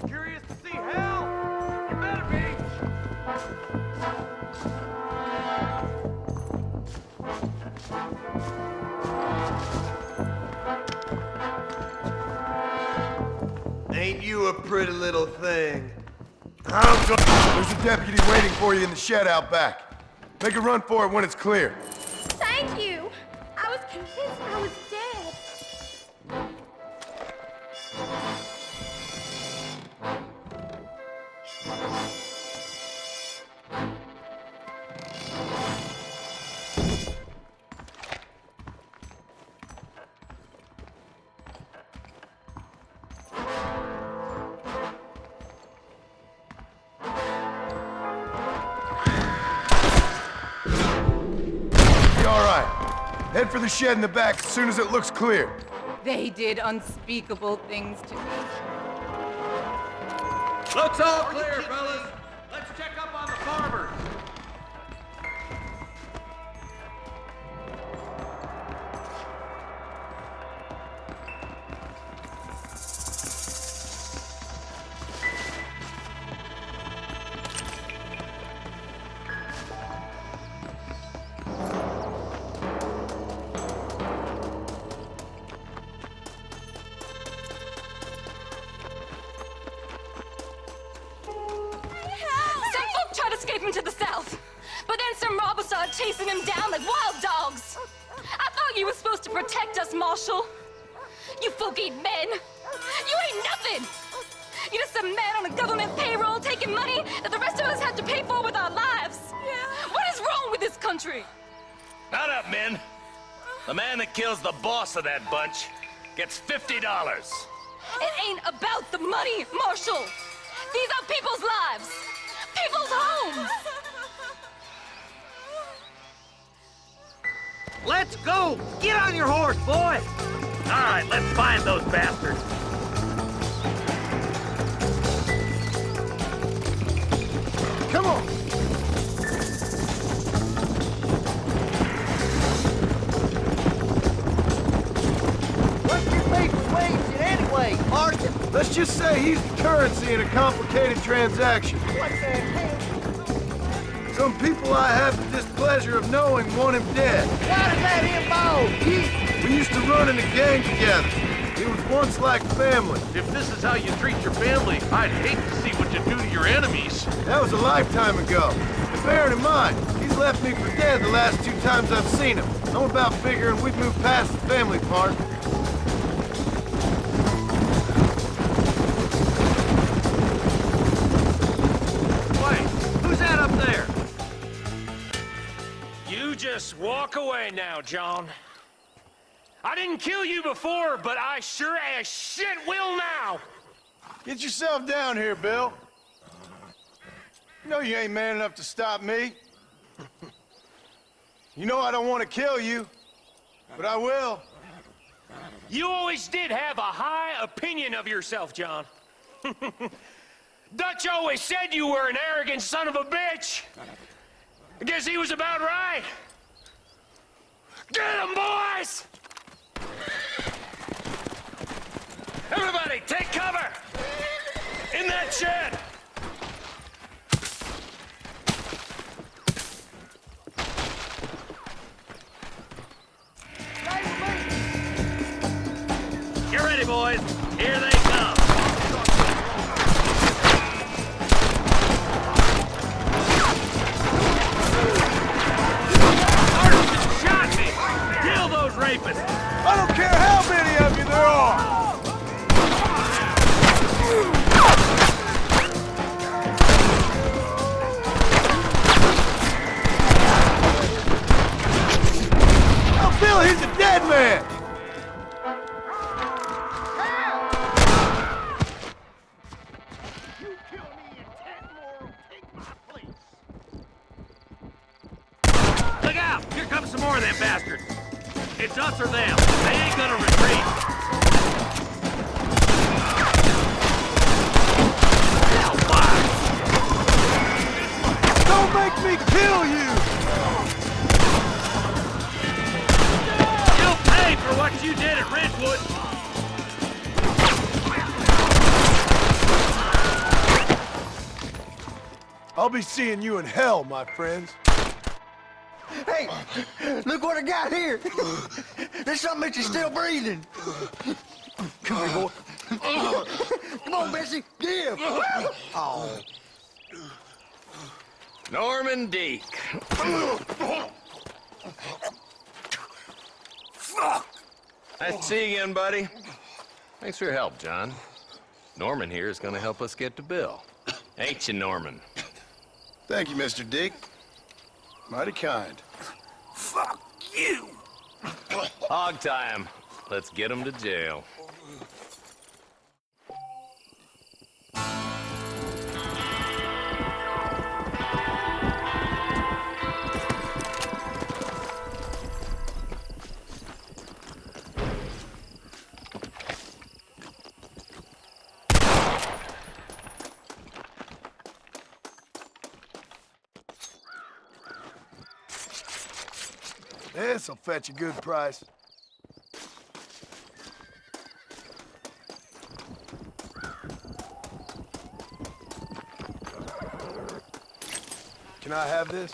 Curious to see hell? You better be. Ain't you a pretty little thing? There's a deputy waiting for you in the shed out back. Make a run for it when it's clear. Thank you. I was convinced I was dead. Be all right. Head for the shed in the back as soon as it looks clear. They did unspeakable things to me. Looks all clear, fellas. Let's check up on the farmers. Some folk tried escaping to the south, but then some robbers started chasing them down like wild dogs. I thought you were supposed to protect us, Marshal. You folk ain't men. You ain't nothing. You're just a man on a government payroll taking money that the rest of us have to pay for with our lives. What is wrong with this country? Not up, men. The man that kills the boss of that bunch gets $50. It ain't about the money, Marshal. These are people's lives, people's homes. Let's go! Get on your horse, boy! All right, let's find those bastards. Come on! What's your beef with Williamson anyway, Marston? Let's just say he's the currency in a complicated transaction. What the hell? Some people I have the displeasure of knowing want him dead. Why does that involve? We used to run in a gang together. It was once like family. If this is how you treat your family, I'd hate to see what you do to your enemies. That was a lifetime ago. And bearing in mind, he's left me for dead the last 2 times I've seen him. I'm about figuring we've moved past the family part. Wait, who's that up there? You just walk away now, John. I didn't kill you before, but I sure as shit will now! Get yourself down here, Bill. You know you ain't man enough to stop me. You know I don't want to kill you, but I will. You always did have a high opinion of yourself, John. Dutch always said you were an arrogant son of a bitch. I guess he was about right. Get him, boys! Everybody, take cover! In that shed! Get ready, boys. Here they come. Artisan shot me! Kill those rapists! I don't care how many of you there are! Oh, Bill, he's a dead man! You kill me and 10 more will take my place. Look out! Here comes some more of them bastards! It's us or them. They ain't gonna retreat. Hellfire! Don't make me kill you! You'll pay for what you did at Redwood. I'll be seeing you in hell, my friends. Hey, look what I got here. There's something that you're still breathing. Come here, boy. Come on, Bessie, give. Oh. Norman Deek. Nice to see you again, buddy. Thanks for your help, John. Norman here is gonna help us get to Bill. Ain't you, Norman? Thank you, Mr. Dick. Mighty kind. Fuck you! Hog time. Let's get him to jail. This'll fetch a good price. Can I have this?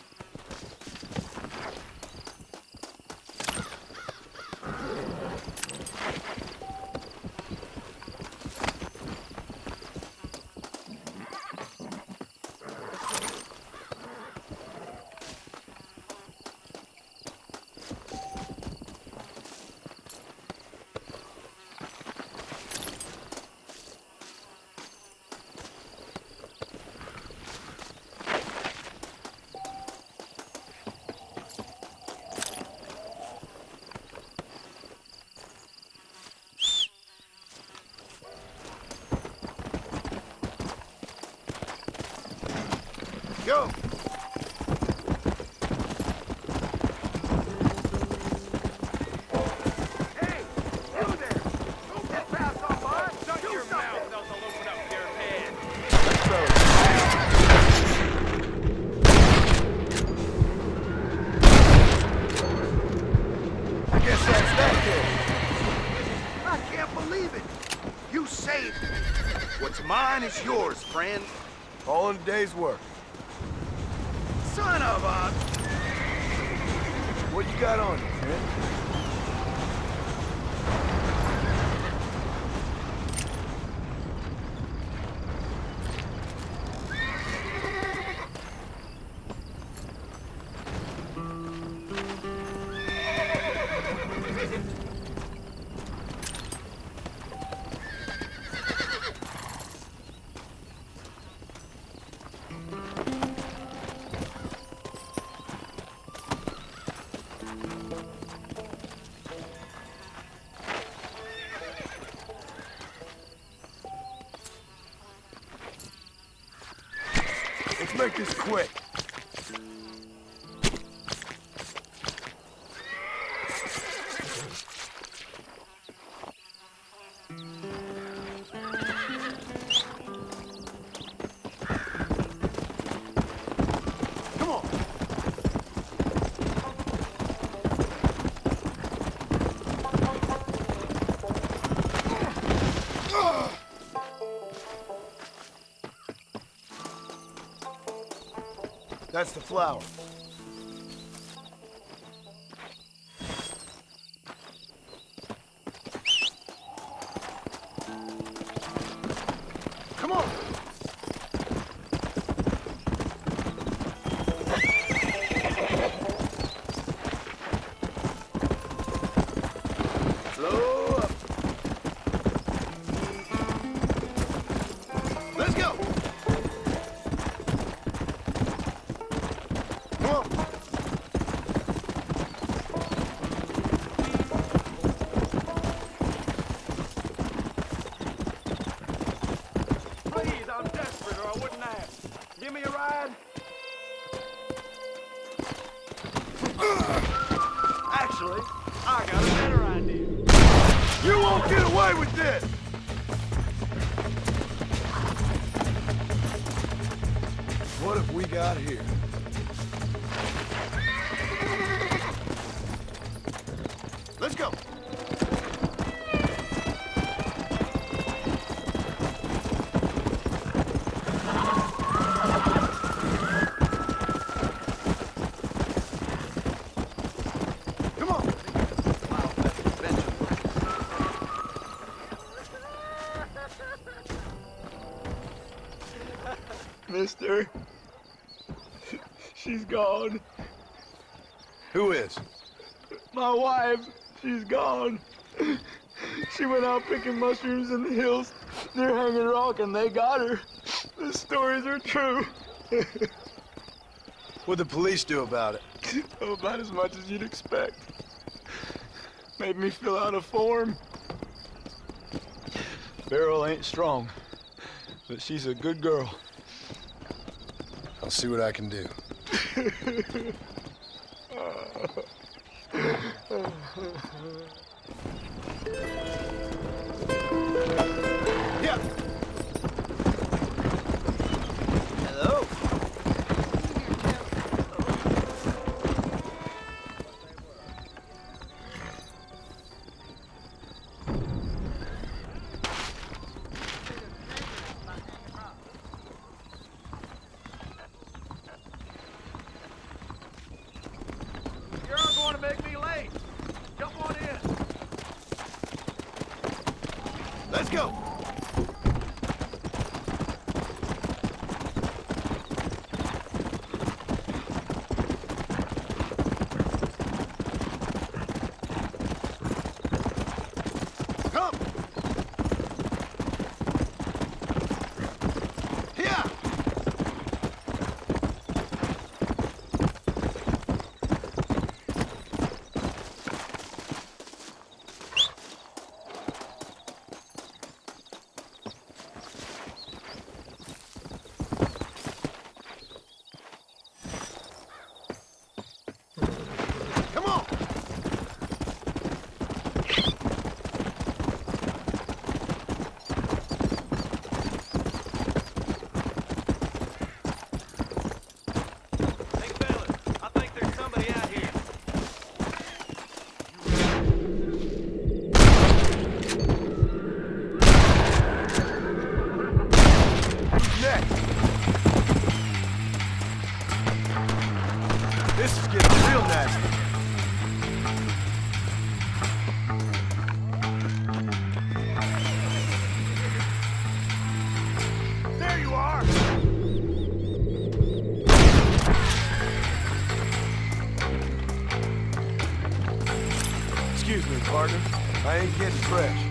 Go! Hey, you there! Don't get fast on by! Shut your mouth, else I'll open up your head! I guess that's that kid. I can't believe it! You saved me! What's mine is yours, friend. All in a day's work. Son of a... What you got on you, Trent? Let's make this quick. Come on. That's the flower. Come on. Slow up. Let's go. Come on. Please, I'm desperate or I wouldn't ask. Give me a ride. Actually, I got a better idea. You won't get away with this! What have we got here? Let's go! Come on! Mister, she's gone. Who is? My wife, she's gone. She went out picking mushrooms in the hills near Hanging Rock and they got her. The stories are true. What'd the police do about it? Oh, about as much as you'd expect. Made me fill out a form. Beryl ain't strong, but she's a good girl. I'll see what I can do. Yeah. Hello. You're going to make me late. Jump on in. Let's go. Come. Here. Excuse me, partner. I ain't getting fresh.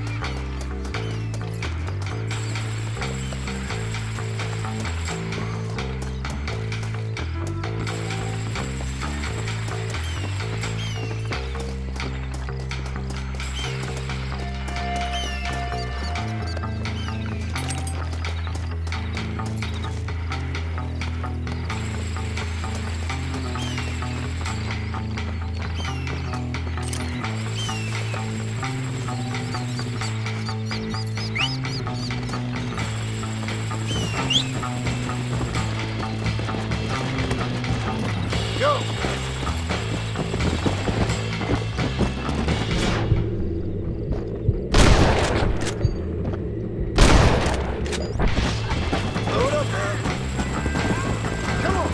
Go! Load up, man. Come on.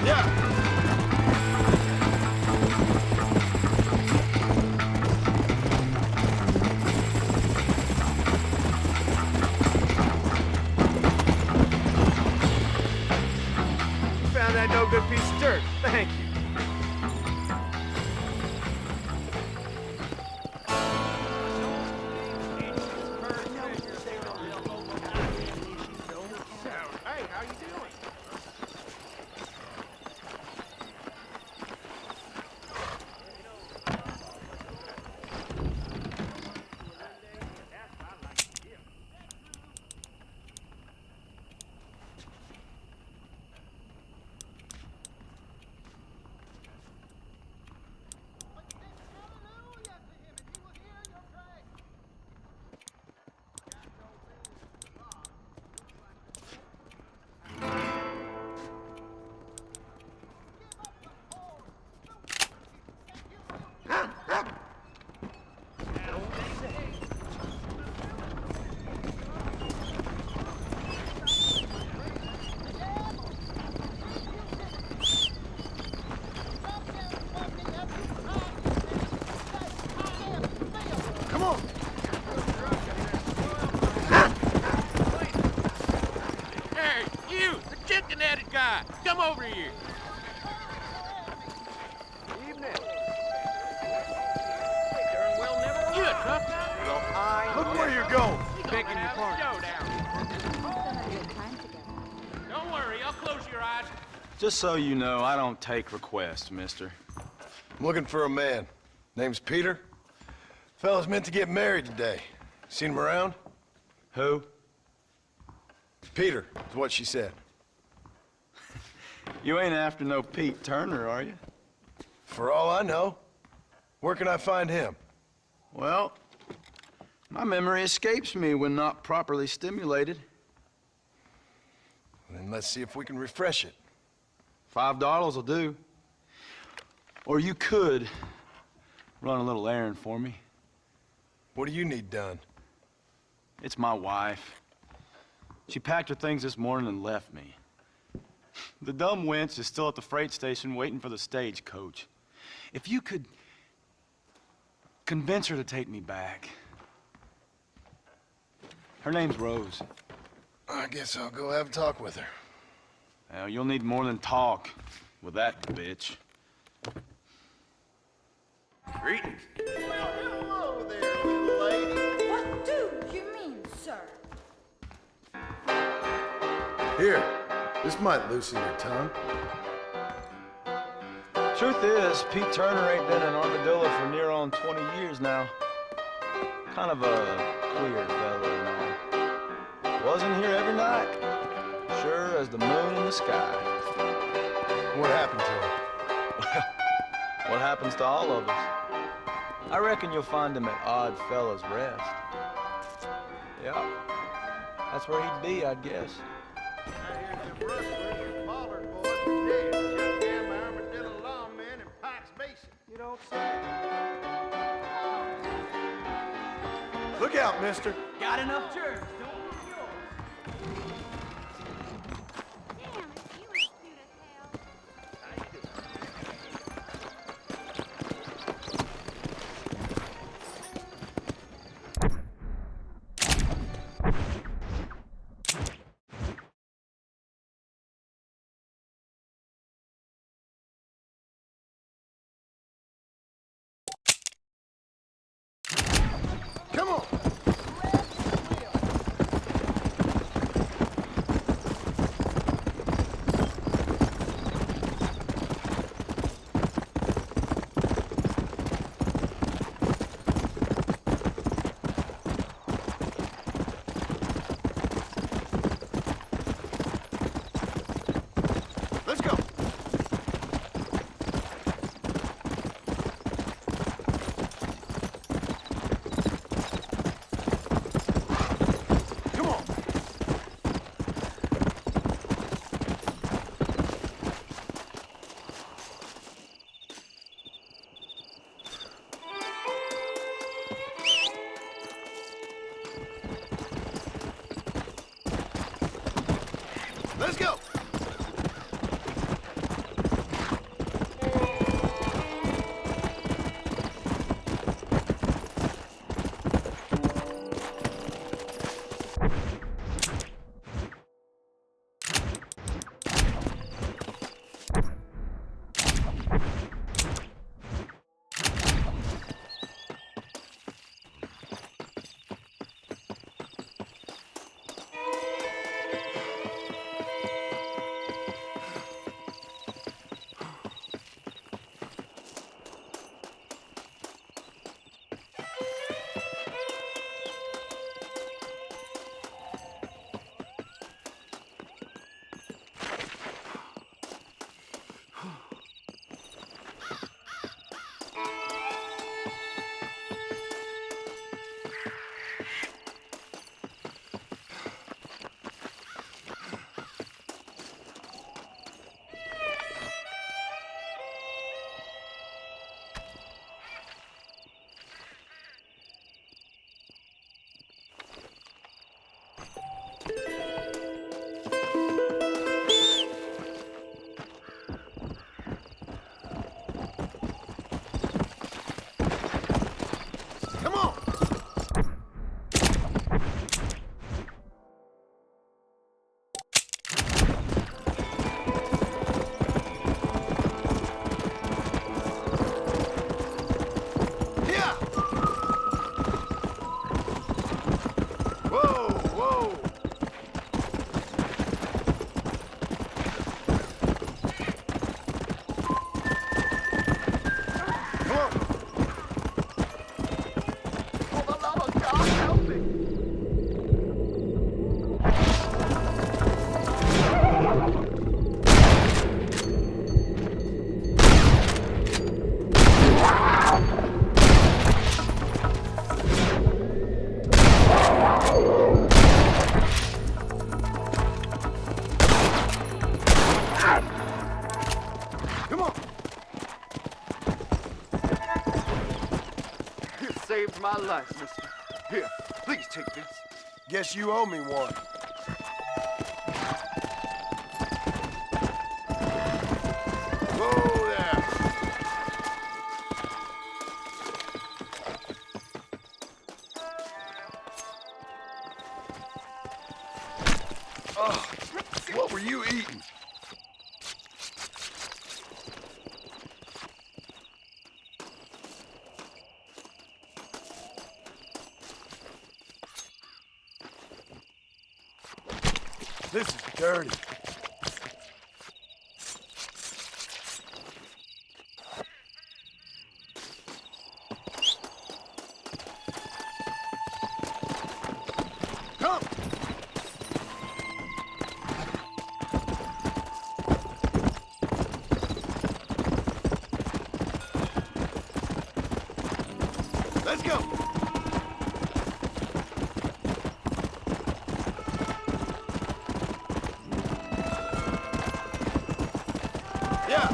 Yeah. Found that no good piece of dirt. Thank you. Hey, how you doing? Come on. Hey, you, the chicken-headed guy, come over here. Evening. You a tough guy? Look where you're going. Begging your pardon. Don't worry, I'll close your eyes. Just so you know, I don't take requests, mister. I'm looking for a man. Name's Peter. Fella's meant to get married today. Seen him around? Who? Peter, is what she said. You ain't after no Pete Turner, are you? For all I know. Where can I find him? Well, my memory escapes me when not properly stimulated. Then let's see if we can refresh it. $5 will do. Or you could run a little errand for me. What do you need done? It's my wife. She packed her things this morning and left me. The dumb wench is still at the freight station waiting for the stagecoach. If you could convince her to take me back. Her name's Rose. I guess I'll go have a talk with her. Well, you'll need more than talk with that bitch. Greetings. Hello there, little lady. What do you mean, sir? Here, this might loosen your tongue. Truth is, Pete Turner ain't been in Armadillo for near on 20 years now. Kind of a queer fella, you know. Wasn't here every night. Sure as the moon in the sky. What happened to him? What happens to all of us? I reckon you'll find him at Odd Fella's Rest. Yeah, that's where he'd be, I'd guess. Here's the rustlers and bollard boys are dead. Shut down by Armadillo lawmen in Pike's Basin. You don't say. Look out, mister. Got enough germs. Come on. Let's go. Come on. Let's go. Come on. Yeah. Whoa, whoa. Come on. For the love of God, help me! Come on! You saved my life, mister. Here, please take this. Guess you owe me one. Whoa there. Oh, what were you eating? This is dirty. Come! Let's go! Yeah!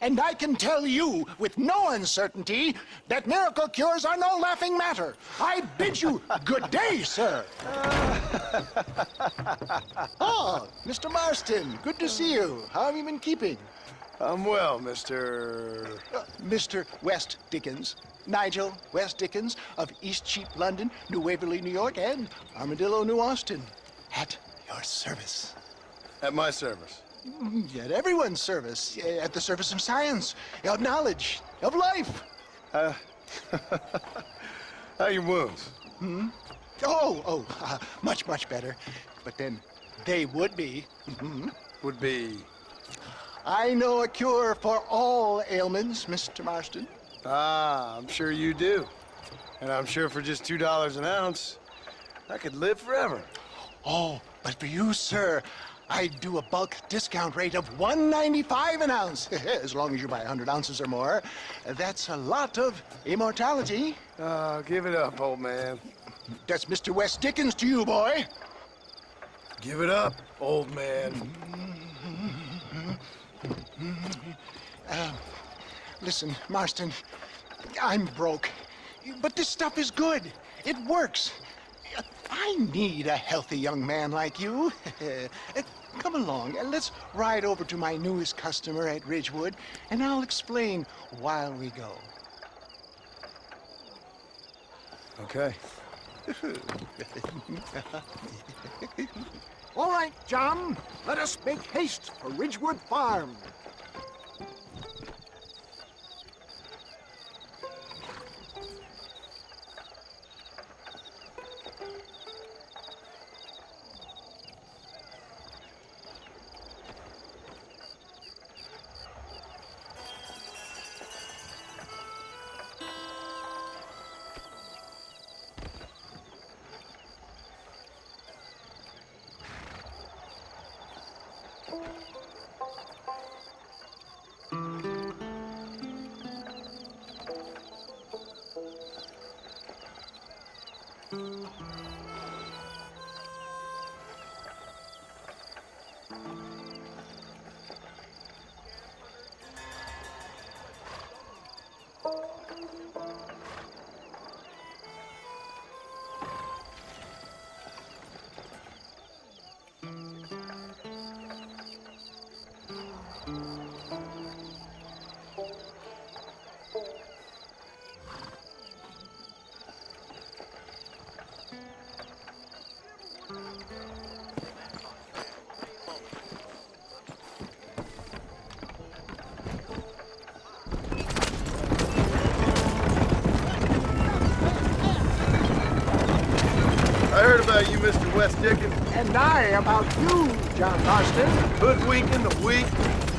And I can tell you with no uncertainty that miracle cures are no laughing matter. I bid you good day, sir. Oh, Mr. Marston, good to see you. How have you been keeping? I'm well, Mr. Mr. West Dickens. Nigel West Dickens of Eastcheap, London, New Waverly, New York, and Armadillo, New Austin. At your service. At my service. At everyone's service. At the service of science, of knowledge, of life. How are your wounds? Much, much better. But then they would be. Would be? I know a cure for all ailments, Mr. Marston. Ah, I'm sure you do. And I'm sure for just $2 an ounce, I could live forever. Oh, but for you, sir, I'd do a bulk discount rate of $1.95 an ounce, as long as you buy 100 ounces or more. That's a lot of immortality. Give it up, old man. That's Mr. West Dickens to you, boy. Give it up, old man. Listen, Marston, I'm broke, but this stuff is good. It works. I need a healthy young man like you. Come along, let's ride over to my newest customer at Ridgewood, and I'll explain while we go. Okay. All right, John, let us make haste for Ridgewood Farm. I heard about you, Mr. West Dickens. And I about you, John Marston. Hoodwinking the weak,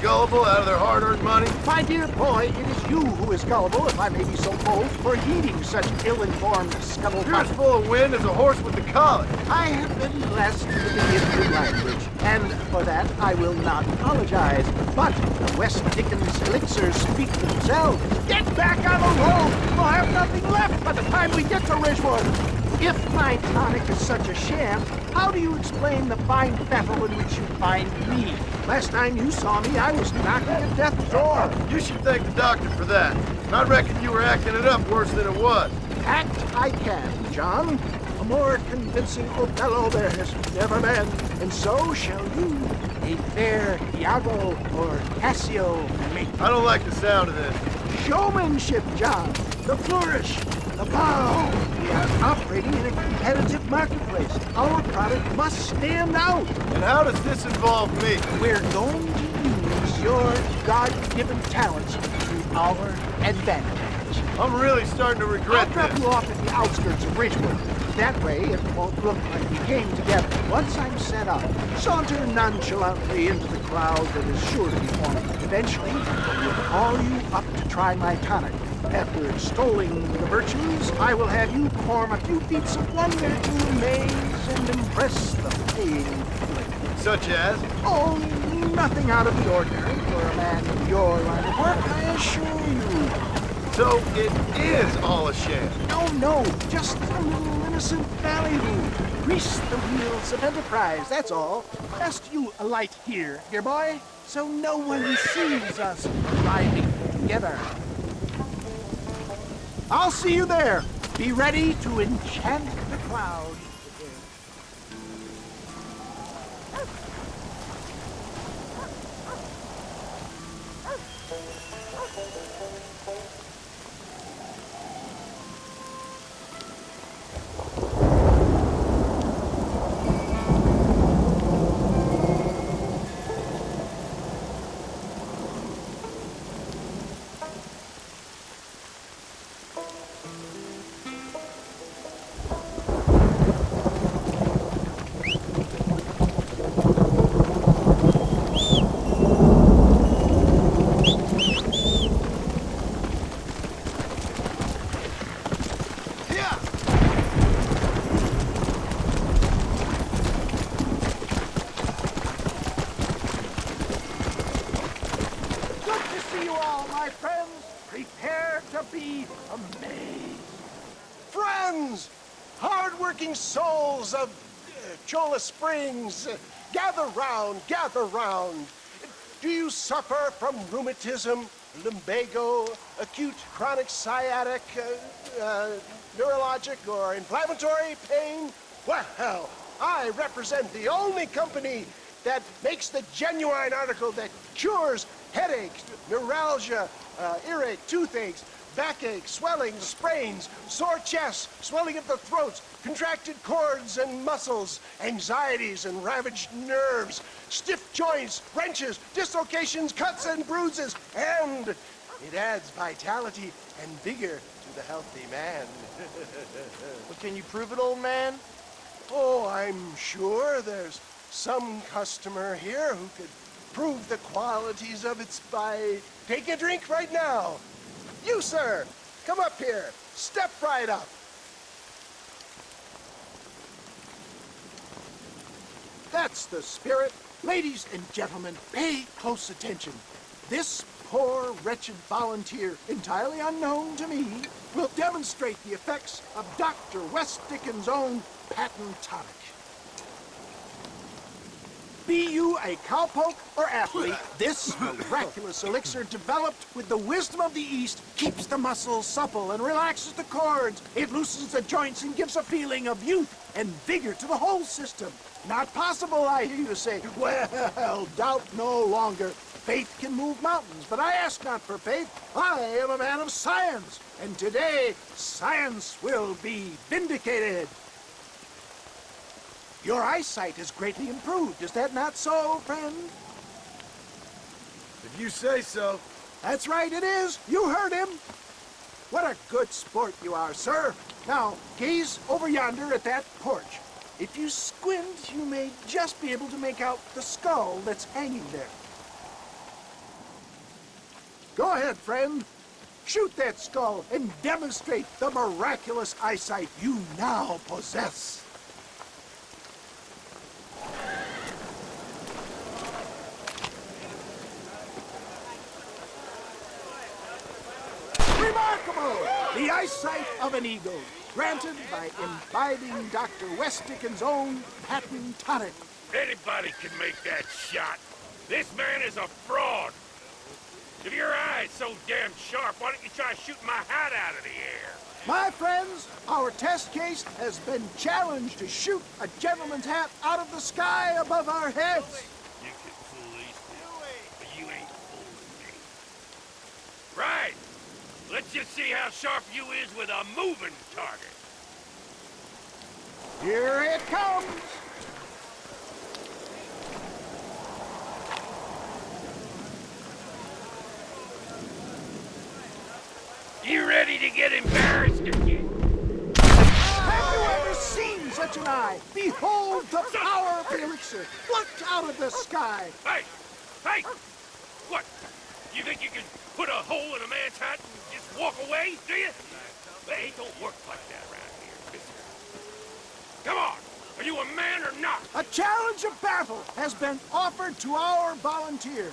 gullible out of their hard-earned money. My dear boy, it is you who is gullible, if I may be so bold, for heeding such ill-informed scuttlebutt. You're as full of wind as a horse with the colic. I have been blessed with the gift of language, and for that I will not apologize. But the West Dickens elixirs speak for themselves. Get back on the road! We'll have nothing left by the time we get to Ridgewood. If my tonic is such a sham, how do you explain the fine fettle in which you find me? Last time you saw me, I was knocking at death's door. You should thank the doctor for that. I reckon you were acting it up worse than it was. Act I can, John. A more convincing Othello there has never been, and so shall you. A fair Iago or Cassio make. I don't like the sound of this. Showmanship, John. The flourish. The bow. We are operating in a competitive marketplace. Our product must stand out. And how does this involve me? We're going to use your God-given talents to our advantage. I'm really starting to regret I'll drop you off at the outskirts of Ridgewood. That way, it won't look like we came together. Once I'm set up, saunter nonchalantly into the crowd that is sure to be forming. Eventually, I will call you up to try my tonic. After extolling the virtues, I will have you perform a few feats of wonder to amaze and impress the paying public. Such as? Oh, nothing out of the ordinary for a man in your line of work, I assure you. So it is all a sham. No, just a little innocent ballyhoo. Grease the wheels of enterprise, that's all. Best you alight here, dear boy, so no one sees us riding together. I'll see you there. Be ready to enchant the cloud. Friends, hard-working souls of Cholla Springs, gather round, gather round. Do you suffer from rheumatism, lumbago, acute chronic sciatic, neurologic or inflammatory pain? Well, I represent the only company that makes the genuine article that cures headaches, neuralgia, earache, toothaches, backache, swelling, sprains, sore chests, swelling of the throats, contracted cords and muscles, anxieties and ravaged nerves, stiff joints, wrenches, dislocations, cuts and bruises, and it adds vitality and vigor to the healthy man. But can you prove it, old man? Oh, I'm sure there's some customer here who could prove the qualities of it by taking a drink right now. You, sir, come up here. Step right up. That's the spirit. Ladies and gentlemen, pay close attention. This poor, wretched volunteer, entirely unknown to me, will demonstrate the effects of Dr. West Dickens' own patent tonic. Be you a cowpoke or athlete, this miraculous elixir developed with the wisdom of the East keeps the muscles supple and relaxes the cords. It loosens the joints and gives a feeling of youth and vigor to the whole system. Not possible, I hear you say. Well, doubt no longer. Faith can move mountains, but I ask not for faith. I am a man of science, and today science will be vindicated. Your eyesight has greatly improved. Is that not so, friend? If you say so. That's right, it is. You heard him. What a good sport you are, sir. Now, gaze over yonder at that porch. If you squint, you may just be able to make out the skull that's hanging there. Go ahead, friend. Shoot that skull and demonstrate the miraculous eyesight you now possess. Remarkable! The eyesight of an eagle, granted by imbibing Dr. West Dickens' own patent tonic. Anybody can make that shot. This man is a fraud. If your eye's so damn sharp, why don't you try shooting my hat out of the air? My friends, our test case has been challenged to shoot a gentleman's hat out of the sky above our heads. You can fool these people, but you ain't fooling me. Right. Let's just see how sharp you is with a moving target. Here it comes. You ready to get embarrassed again? Have you ever seen such an eye? Behold the power of the elixir. Look out of the sky. Hey! Hey! What? You think you can put a hole in a man's hat and just walk away, do you? Hey, it don't work like that around here, mister. Come on! Are you a man or not? A challenge of battle has been offered to our volunteer.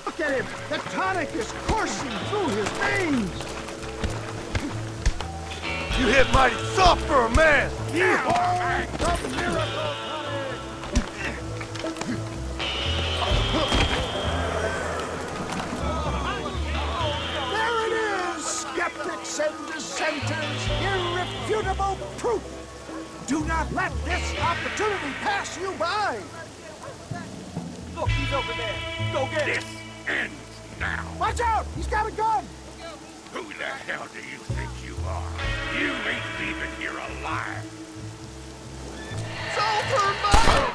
Look at him. The tonic is coursing through his veins. You hit mighty soft for a man. There it is, skeptics and dissenters, irrefutable proof. Do not let this opportunity pass you by. Look, he's over there. Go get him. This ends now. Watch out! He's got a gun! Who the hell do you think you are? You ain't leaving here alive. It's over, Mike!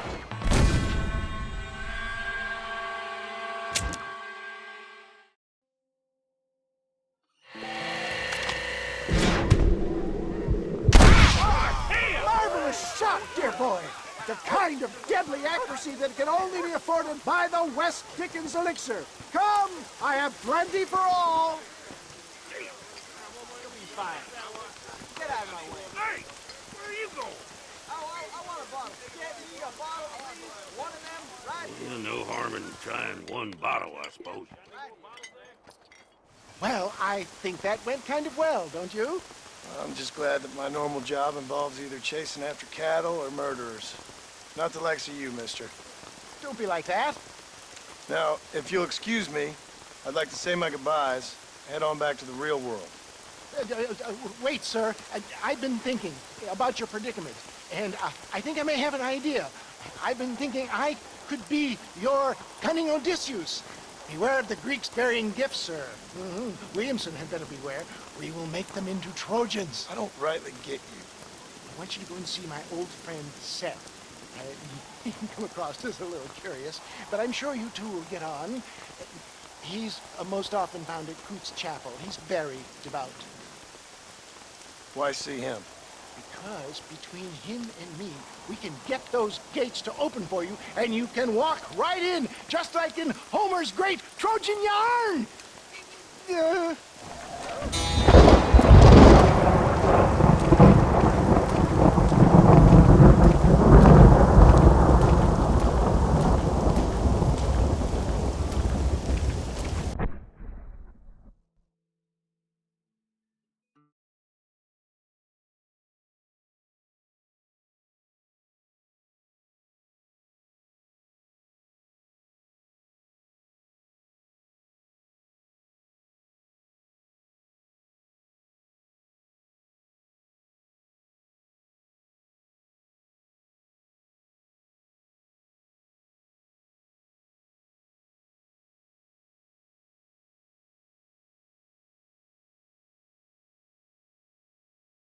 Marvelous shot, dear boy. The kind of deadly accuracy that can only be afforded by the West Dickens elixir. Come, I have plenty for all. You'll be fine. Get out of my way. Hey, where are you going? I want a bottle. Can't you need a bottle, please? One of them, right? No harm in trying one bottle, I suppose. Well, I think that went kind of well, don't you? I'm just glad that my normal job involves either chasing after cattle or murderers. Not the likes of you, mister. Don't be like that. Now, if you'll excuse me, I'd like to say my goodbyes, head on back to the real world. Wait, sir. I've been thinking about your predicament, and I think I may have an idea. I've been thinking I could be your cunning Odysseus. Beware of the Greeks burying gifts, sir. Williamson had better beware. We will make them into Trojans. I don't rightly get you. I want you to go and see my old friend Seth. He can come across as a little curious, but I'm sure you two will get on. He's most often found at Coots Chapel. He's very devout. Why see him? Because between him and me, we can get those gates to open for you, and you can walk right in, just like in Homer's great Trojan yarn!